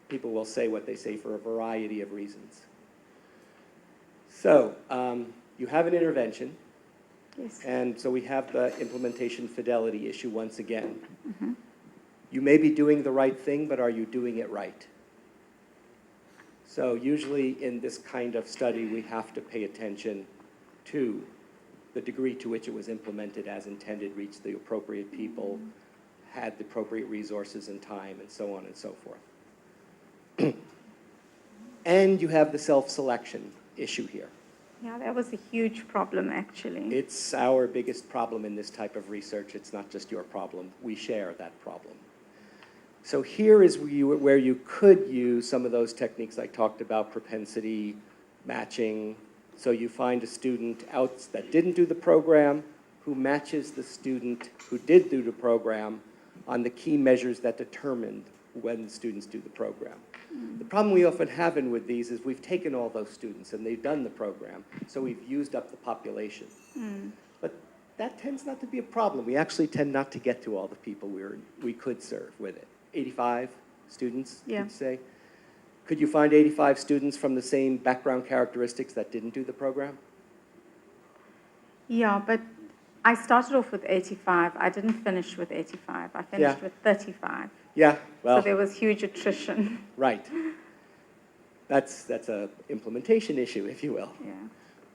people will say what they say for a variety of reasons. So you have an intervention, and so we have the implementation fidelity issue once again. Mm-hmm. You may be doing the right thing, but are you doing it right? So usually in this kind of study, we have to pay attention to the degree to which it was implemented as intended, reached the appropriate people, had the appropriate resources and time, and so on and so forth. And you have the self-selection issue here. Yeah, that was a huge problem, actually. It's our biggest problem in this type of research. It's not just your problem. We share that problem. So here is where you could use some of those techniques I talked about, propensity matching. So you find a student that didn't do the program who matches the student who did do the program on the key measures that determined when the students do the program. The problem we often have with these is we've taken all those students and they've done the program, so we've used up the population. But that tends not to be a problem. We actually tend not to get to all the people we could serve with it. 85 students, you'd say. Could you find 85 students from the same background characteristics that didn't do the program? Yeah, but I started off with 85. I didn't finish with 85. I finished with 35. Yeah, well. So there was huge attrition. Right. That's a implementation issue, if you will. Yeah.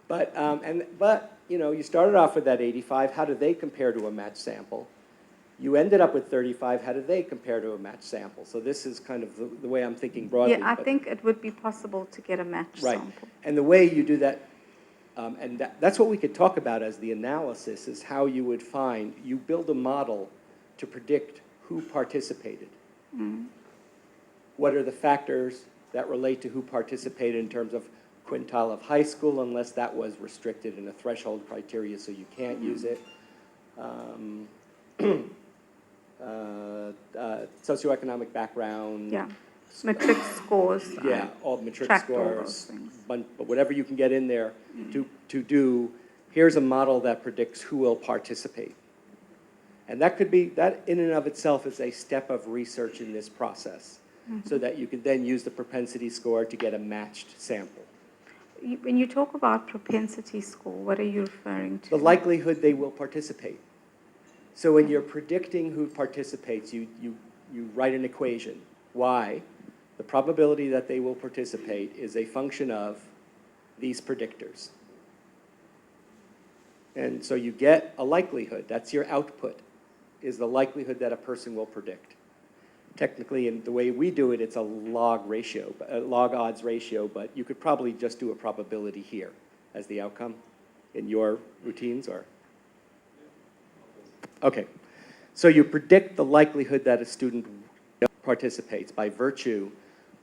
But you know, you started off with that 85. How do they compare to a matched sample? You ended up with 35. How do they compare to a matched sample? So this is kind of the way I'm thinking broadly. Yeah, I think it would be possible to get a matched sample. And the way you do that, and that's what we could talk about as the analysis, is how you would you build a model to predict who participated. What are the factors that relate to who participated in terms of quintile of high school, unless that was restricted in a threshold criteria, so you can't use it. Socioeconomic background. Yeah, matric scores. Yeah, all matric scores. But whatever you can get in there to do, here's a model that predicts who will participate. And that could be, that in and of itself is a step of research in this process. so that you can then use the propensity score to get a matched sample. When you talk about propensity score, what are you referring to? The likelihood they will participate. So when you're predicting who participates, you write an equation. Why? The probability that they will participate is a function of these predictors. And so you get a likelihood. That's your output, is the likelihood that a person will predict. Technically, in the way we do it, it's a log ratio, a log odds ratio, but you could probably just do a probability here as the outcome in your routines, or? Okay. So you predict the likelihood that a student participates by virtue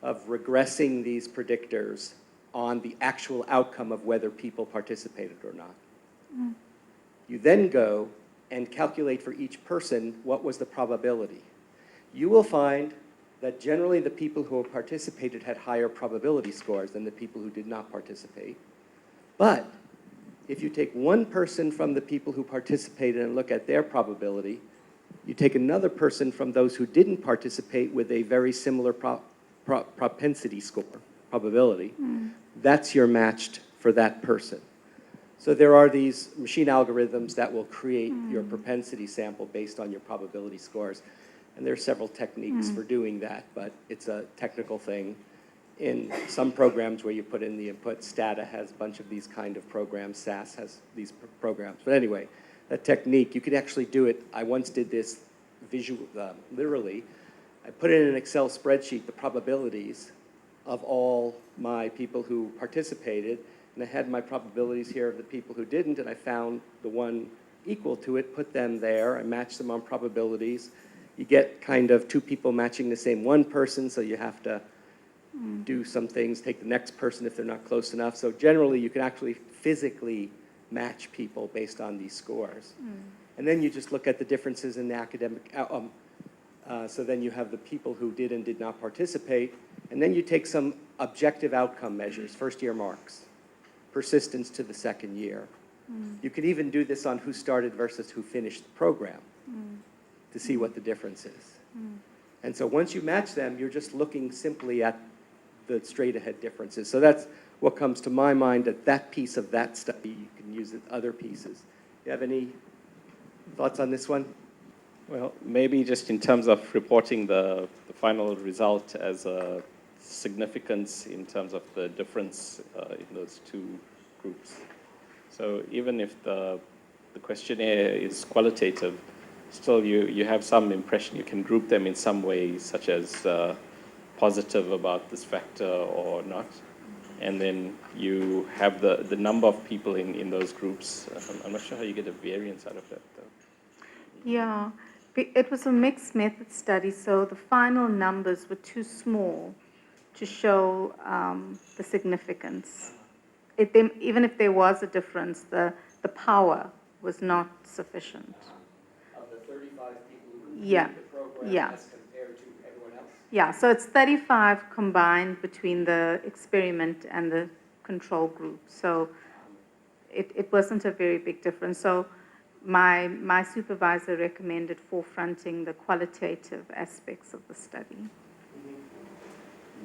of regressing these predictors on the actual outcome of whether people participated or not. Mm. You then go and calculate for each person what was the probability. You will find that generally the people who participated had higher probability scores than the people who did not participate. But if you take one person from the people who participated and look at their probability, you take another person from those who didn't participate with a very similar propensity score, probability, that's your matched for that person. So there are these machine algorithms that will create your propensity sample based on your probability scores. And there are several techniques for doing that, but it's a technical thing. In some programs where you put in the input, Stata has a bunch of these kind of programs, SAS has these programs. But anyway, that technique, you could actually do it. I once did this literally. I put in an Excel spreadsheet the probabilities of all my people who participated, and I had my probabilities here of the people who didn't, and I found the one equal to it, put them there, I matched them on probabilities. You get kind of two people matching the same one person, so you have to do some things, take the next person if they're not close enough. So generally, you can actually physically match people based on these scores. And then you just look at the differences in the academic, so then you have the people who did and did not participate, and then you take some objective outcome measures, first-year marks, persistence to the second year. You could even do this on who started versus who finished the program to see what the difference is. And so once you match them, you're just looking simply at the straight-ahead differences. So that's what comes to my mind at that piece of that study. You can use it other pieces. You have any thoughts on this one? Well, maybe just in terms of reporting the final result as a significance in terms of the difference in those two groups. So even if the questionnaire is qualitative, still you have some impression. You can group them in some way, such as positive about this factor or not. And then you have the number of people in those groups. I'm not sure how you get a variance out of that, though. Yeah, it was a mixed method study, so the final numbers were too small to show the significance. Even if there was a difference, the power was not sufficient. Of the 35 people who Yeah. completed the program Yeah. as compared to everyone else? Yeah, so it's 35 combined between the experiment and the control group. So it wasn't a very big difference. So my supervisor recommended forefronting the qualitative aspects of the study.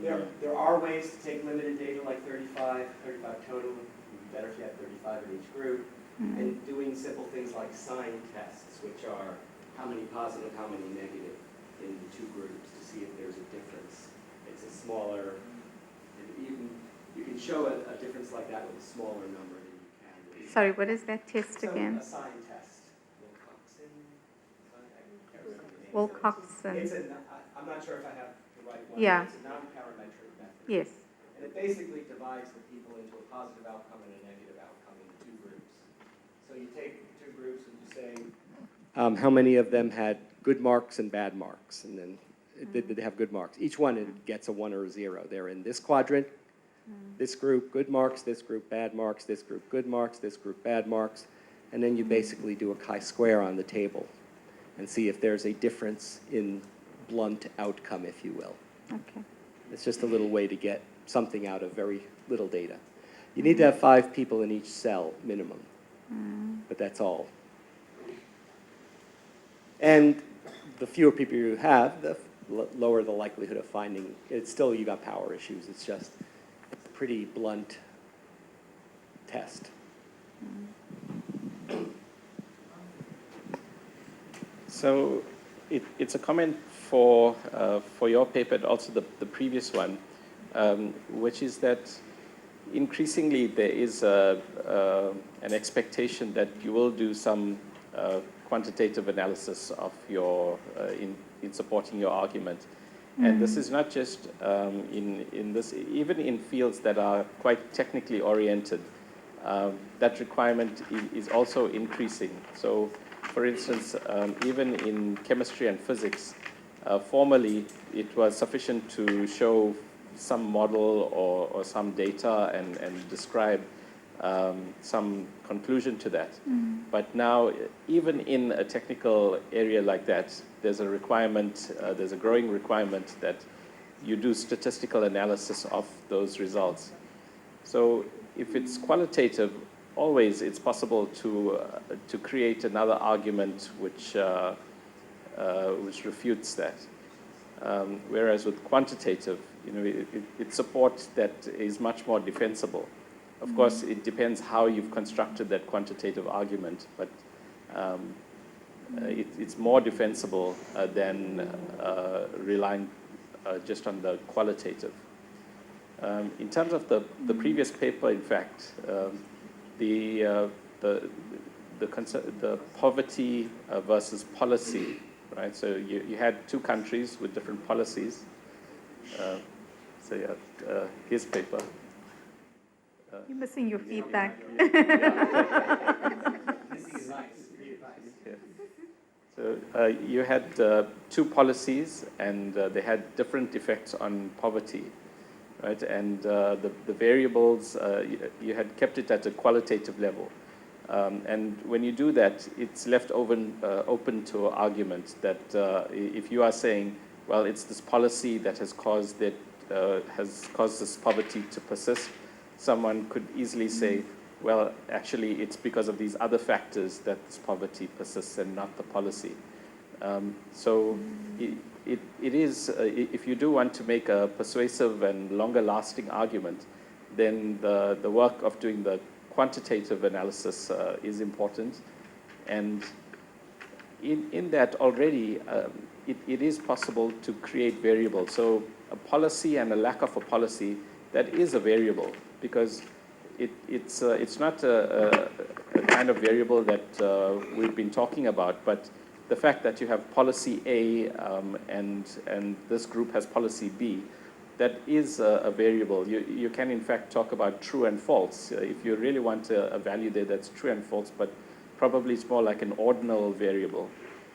There are ways to take limited data like 35 total. It would be better if you had 35 in each group. And doing simple things like sign tests, which are how many positive, how many negative in the two groups to see if there's a difference. It's a smaller, you can show a difference like that with a smaller number than you can with. Sorry, what is that test So again? a sign test. Wilcoxon. I'm not sure if I have the right one. Yeah. It's a non-parametric method. Yes. And it basically divides the people into a positive outcome and a negative outcome into two groups. So you take two groups and you say, how many of them had good marks and bad marks? And then did they have good marks? Each one gets a 1 or a 0. They're in this quadrant, this group, good marks, this group, bad marks, this group, good marks, this group, bad marks. And then you basically do a chi-square on the table and see if there's a difference in blunt outcome, if you will. Okay. It's just a little way to get something out of very little data. You need to have 5 people in each cell minimum, but that's all. And the fewer people you have, the lower the likelihood of finding. It's still, you got power issues. It's just a pretty blunt test. So it's a comment for your paper and also the previous one, which is that increasingly there is an expectation that you will do some quantitative analysis of your in supporting your argument. And this is not just in this, even in fields that are quite technically oriented, that requirement is also increasing. So, for instance, even in chemistry and physics, formerly it was sufficient to show some model or some data and describe some conclusion to that. But now, even in a technical area like that, there's a requirement, there's a growing requirement that you do statistical analysis of those results. So if it's qualitative, always it's possible to create another argument which refutes that. Whereas with quantitative, it's support that is much more defensible. Of course, it depends how you've constructed that quantitative argument, but it's more defensible than relying just on the qualitative. In terms of the previous paper, in fact, the poverty versus policy, right? So you had two countries with different policies. So yeah, his paper. You're missing your feedback. So you had two policies, and they had different effects on poverty, right? And the variables, you had kept it at a qualitative level. And when you do that, it's left open to argument that if you are saying, well, it's this policy that has caused this poverty to persist, someone could easily say, well, actually, it's because of these other factors that this poverty persists and not the policy. So it is, if you do want to make a persuasive and longer-lasting argument, then the work of doing the quantitative analysis is important. And in that already, it is possible to create variables. So a policy and a lack of a policy, that is a variable, because it's not a kind of variable that we've been talking about, but the fact that you have policy A and this group has policy B, that is a variable. You can in fact talk about true and false. If you really want a value there that's true and false, but probably it's more like an ordinal variable.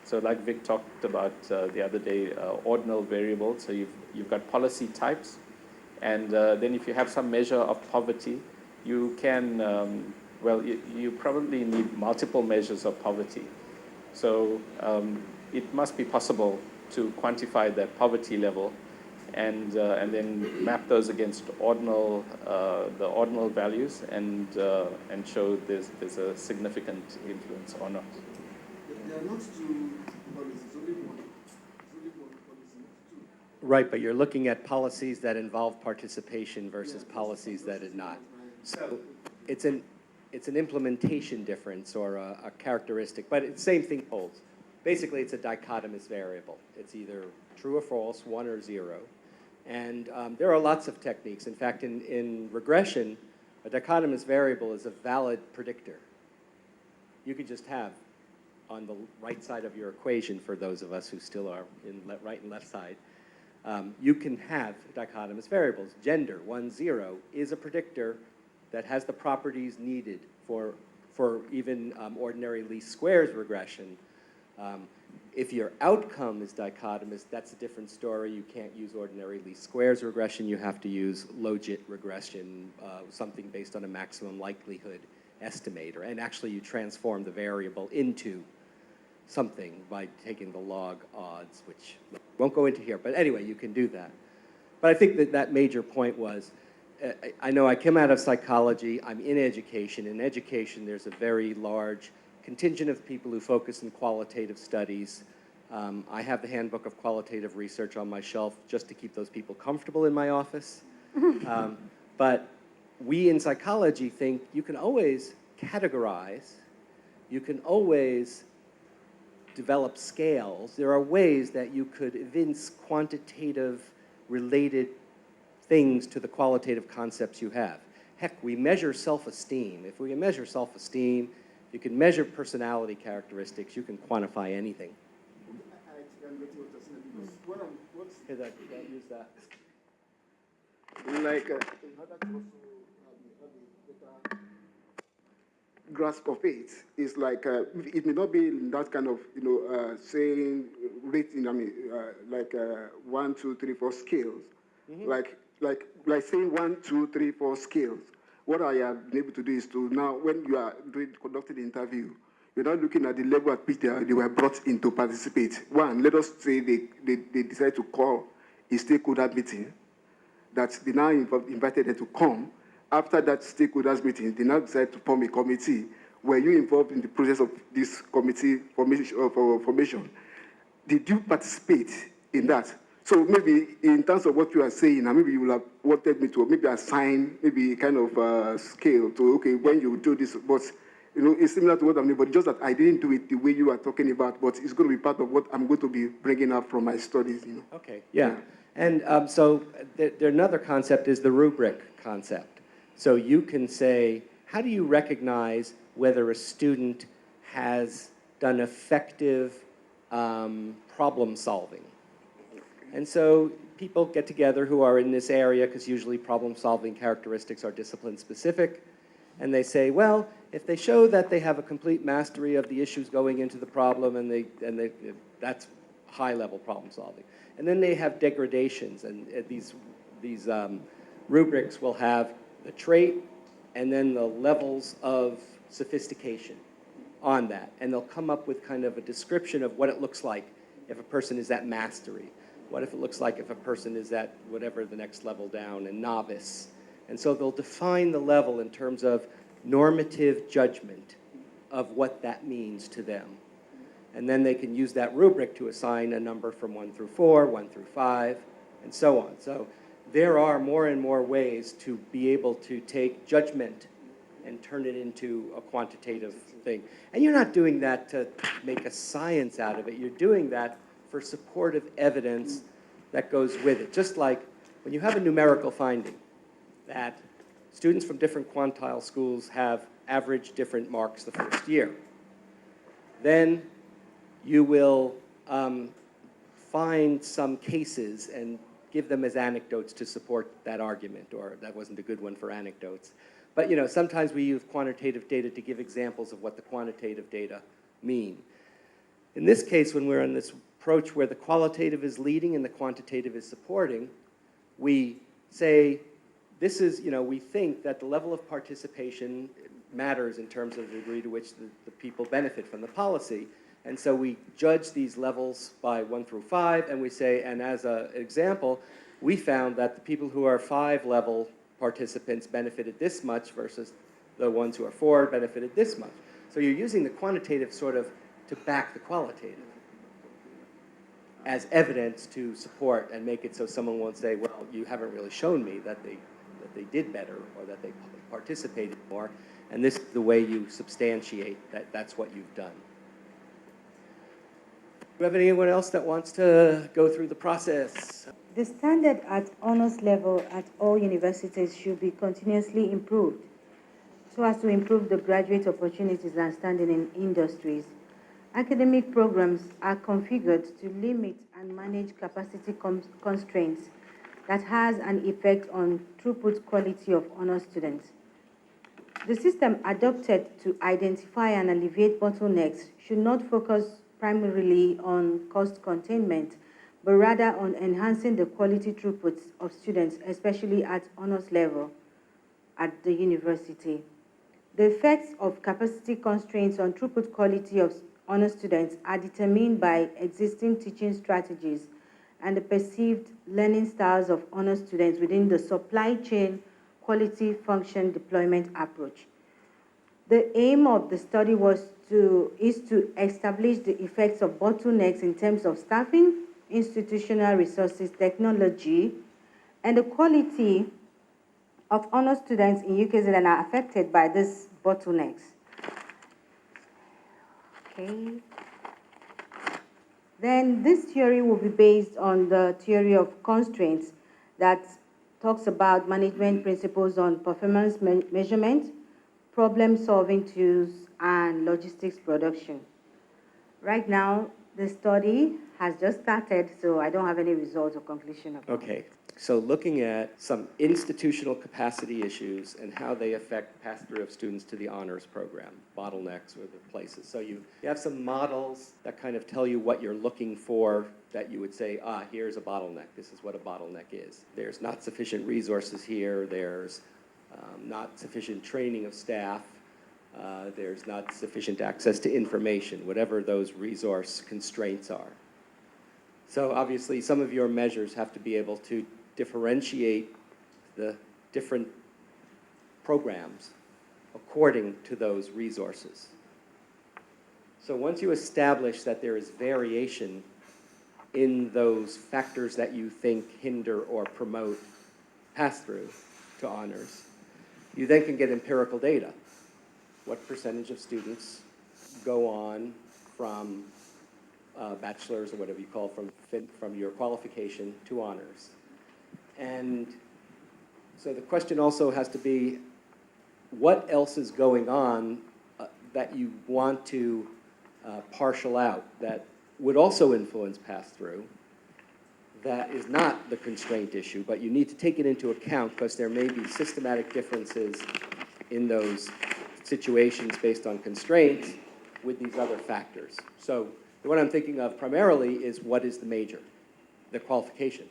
So like Vic talked about the other day, ordinal variable. So you've got policy types, and then if you have some measure of poverty, you can, well, you probably need multiple measures of poverty. So it must be possible to quantify that poverty level and then map those against the ordinal values and show there's a significant influence or not. There are not two policies, only one. Only one policy, not two. Right, but you're looking at policies that involve participation versus policies that did not. So it's an implementation difference or a characteristic, but the same thing holds. Basically, it's a dichotomous variable. It's either true or false, 1 or 0. And there are lots of techniques. In fact, in regression, a dichotomous variable is a valid predictor. You could just have on the right side of your equation, for those of us who still are in right and left side, you can have dichotomous variables. Gender, 1, 0, is a predictor that has the properties needed for even ordinary least squares regression. If your outcome is dichotomous, that's a different story. You can't use ordinary least squares regression. You have to use logit regression, something based on a maximum likelihood estimator. And actually, you transform the variable into something by taking the log odds, which won't go into here. But anyway, you can do that. But I think that major point was, I know I came out of psychology. I'm in education. In education, there's a very large contingent of people who focus in qualitative studies. I have the Handbook of Qualitative Research on my shelf just to keep those people comfortable in my office. But we in psychology think you can always categorize, you can always develop scales. There are ways that you could evince quantitative related things to the qualitative concepts you have. Heck, we measure self-esteem. If we can measure self-esteem, you can measure personality characteristics, you can quantify anything. Use that. Like, in order to also have a better grasp of it, it's like it may not be in that kind of, saying rating. I mean, like 1, 2, 3, 4 scales. Mm-hmm. Like saying 1, 2, 3, 4 scales. What I have been able to do is to now, when you are conducting the interview, you're not looking at the level at which they were brought in to participate. One, let us say they decide to call a stakeholder meeting, that they now invited them to come. After that stakeholders meeting, they now decide to form a committee. Were you involved in the process of this committee formation? Did you participate in that? So maybe in terms of what you are saying, and maybe you will have wanted me to maybe assign maybe a kind of scale to, okay, when you do this, but it's similar to what I'm doing, but just that I didn't do it the way you are talking about, but it's going to be part of what I'm going to be bringing up from my studies, Okay, yeah. And so another concept is the rubric concept. So you can say, how do you recognize whether a student has done effective problem solving? And so people get together who are in this area, because usually problem solving characteristics are discipline specific, and they say, well, if they show that they have a complete mastery of the issues going into the problem, and that's high level problem solving. And then they have degradations, and these rubrics will have the trait and then the levels of sophistication on that. And they'll come up with kind of a description of what it looks like if a person is at mastery. What if it looks like if a person is at whatever the next level down, and novice. And so they'll define the level in terms of normative judgment of what that means to them. And then they can use that rubric to assign a number from 1 through 4, 1 through 5, and so on. So there are more and more ways to be able to take judgment and turn it into a quantitative thing. And you're not doing that to make a science out of it. You're doing that for supportive evidence that goes with it. Just like when you have a numerical finding that students from different quantile schools have averaged different marks the first year, then you will find some cases and give them as anecdotes to support that argument, or that wasn't a good one for anecdotes. But sometimes we use quantitative data to give examples of what the quantitative data mean. In this case, when we're on this approach where the qualitative is leading and the quantitative is supporting, we say, this is, we think that the level of participation matters in terms of the degree to which the people benefit from the policy. And so we judge these levels by 1 through 5, and we say, and as an example, we found that the people who are 5-level participants benefited this much versus the ones who are 4 benefited this much. So you're using the quantitative sort of to back the qualitative as evidence to support and make it so someone won't say, well, you haven't really shown me that they did better or that they participated more, and this is the way you substantiate that that's what you've done. Do you have anyone else that wants to go through the process? The standard at honors level at all universities should be continuously improved so as to improve the graduate opportunities and standing in industries. Academic programs are configured to limit and manage capacity constraints that has an effect on throughput quality of honors students. The system adopted to identify and alleviate bottlenecks should not focus primarily on cost containment, but rather on enhancing the quality throughputs of students, especially at honors level at the university. The effects of capacity constraints on throughput quality of honors students are determined by existing teaching strategies and the perceived learning styles of honors students within the supply chain quality function deployment approach. The aim of the study was is to establish the effects of bottlenecks in terms of staffing, institutional resources, technology, and the quality of honor students in UKZN are affected by these bottlenecks. Okay. Then this theory will be based on the theory of constraints that talks about management principles on performance measurement, problem-solving tools, and logistics production. Right now, the study has just started, so I don't have any results or conclusion about it. Okay, so looking at some institutional capacity issues and how they affect pass-through of students to the honors program, bottlenecks or the places. So you have some models that kind of tell you what you're looking for, that you would say, here's a bottleneck. This is what a bottleneck is. There's not sufficient resources here. There's not sufficient training of staff. There's not sufficient access to information, whatever those resource constraints are. So obviously, some of your measures have to be able to differentiate the different programs according to those resources. So once you establish that there is variation in those factors that you think hinder or promote pass-through to honors, you then can get empirical data. What percentage of students go on from bachelor's or whatever you call from your qualification to honors? And so the question also has to be, what else is going on that you want to partial out that would also influence pass-through, that is not the constraint issue, but you need to take it into account because there may be systematic differences in those situations based on constraints with these other factors. So what I'm thinking of primarily is what is the major, the qualification.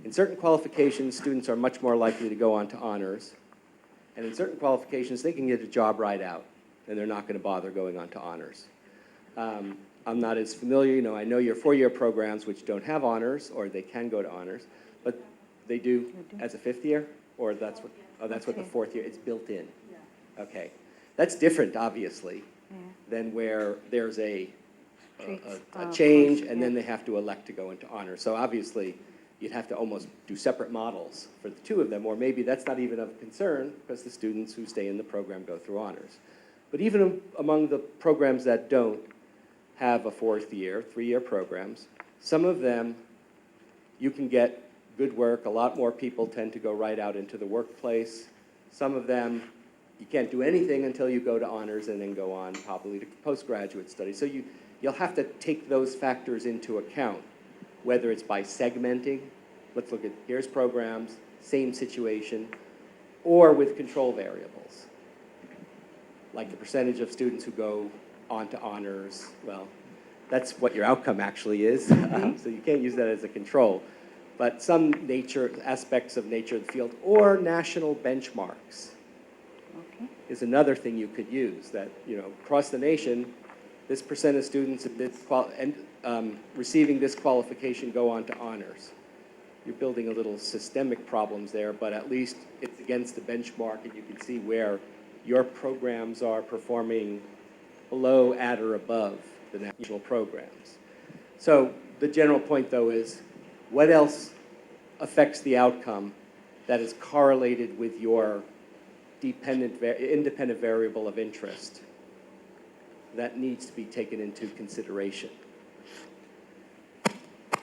In certain qualifications, students are much more likely to go on to honors. And in certain qualifications, they can get a job right out, and they're not going to bother going on to honors. I'm not as familiar, I know your four-year programs which don't have honors, or they can go to honors, but they do as a fifth year, or that's what the fourth year, it's built in. Okay. That's different, obviously, than where there's a change, and then they have to elect to go into honors. So obviously, you'd have to almost do separate models for the two of them, or maybe that's not even of concern because the students who stay in the program go through honors. But even among the programs that don't have a fourth year, three-year programs, some of them you can get good work. A lot more people tend to go right out into the workplace. Some of them, you can't do anything until you go to honors and then go on probably to postgraduate studies. So you'll have to take those factors into account, whether it's by segmenting, let's look at, here's programs, same situation, or with control variables, like the percentage of students who go on to honors. Well, that's what your outcome actually is, so you can't use that as a control. But some aspects of nature of the field, or national benchmarks, is another thing you could use, that, across the nation, this percent of students receiving this qualification go on to honors. You're building a little systemic problems there, but at least it's against the benchmark, and you can see where your programs are performing below, at, or above the national programs. So the general point, though, is what else affects the outcome that is correlated with your independent variable of interest that needs to be taken into consideration.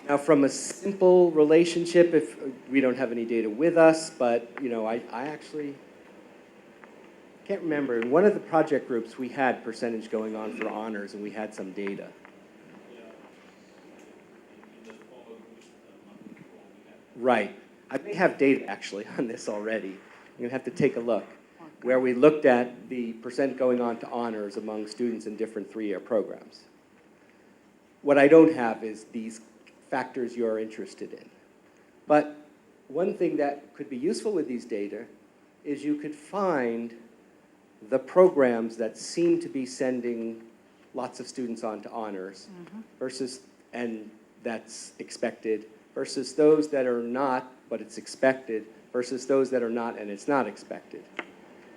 Now, from a simple relationship, if we don't have any data with us, but I actually can't remember. In one of the project groups, we had percentage going on for honors, and we had some data. Right. I may have data actually on this already. I'm going to have to take a look, where we looked at the percent going on to honors among students in different three-year programs. What I don't have is these factors you're interested in. But one thing that could be useful with these data is you could find the programs that seem to be sending lots of students on to honors versus, and that's expected, versus those that are not, but it's expected, versus those that are not and it's not expected.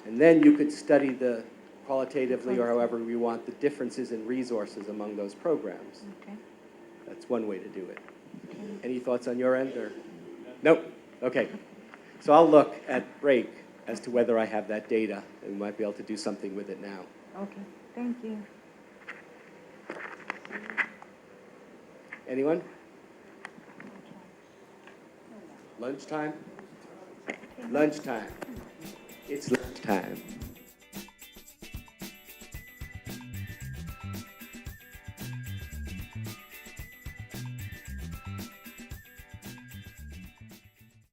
And then you could study the qualitatively or however we want, the differences in resources among those programs. Okay. That's one way to do it. Any thoughts on your end, or? Nope. Okay. So I'll look at break as to whether I have that data, and we might be able to do something with it now. Okay, thank you. Anyone? Lunchtime? Lunchtime. It's lunchtime.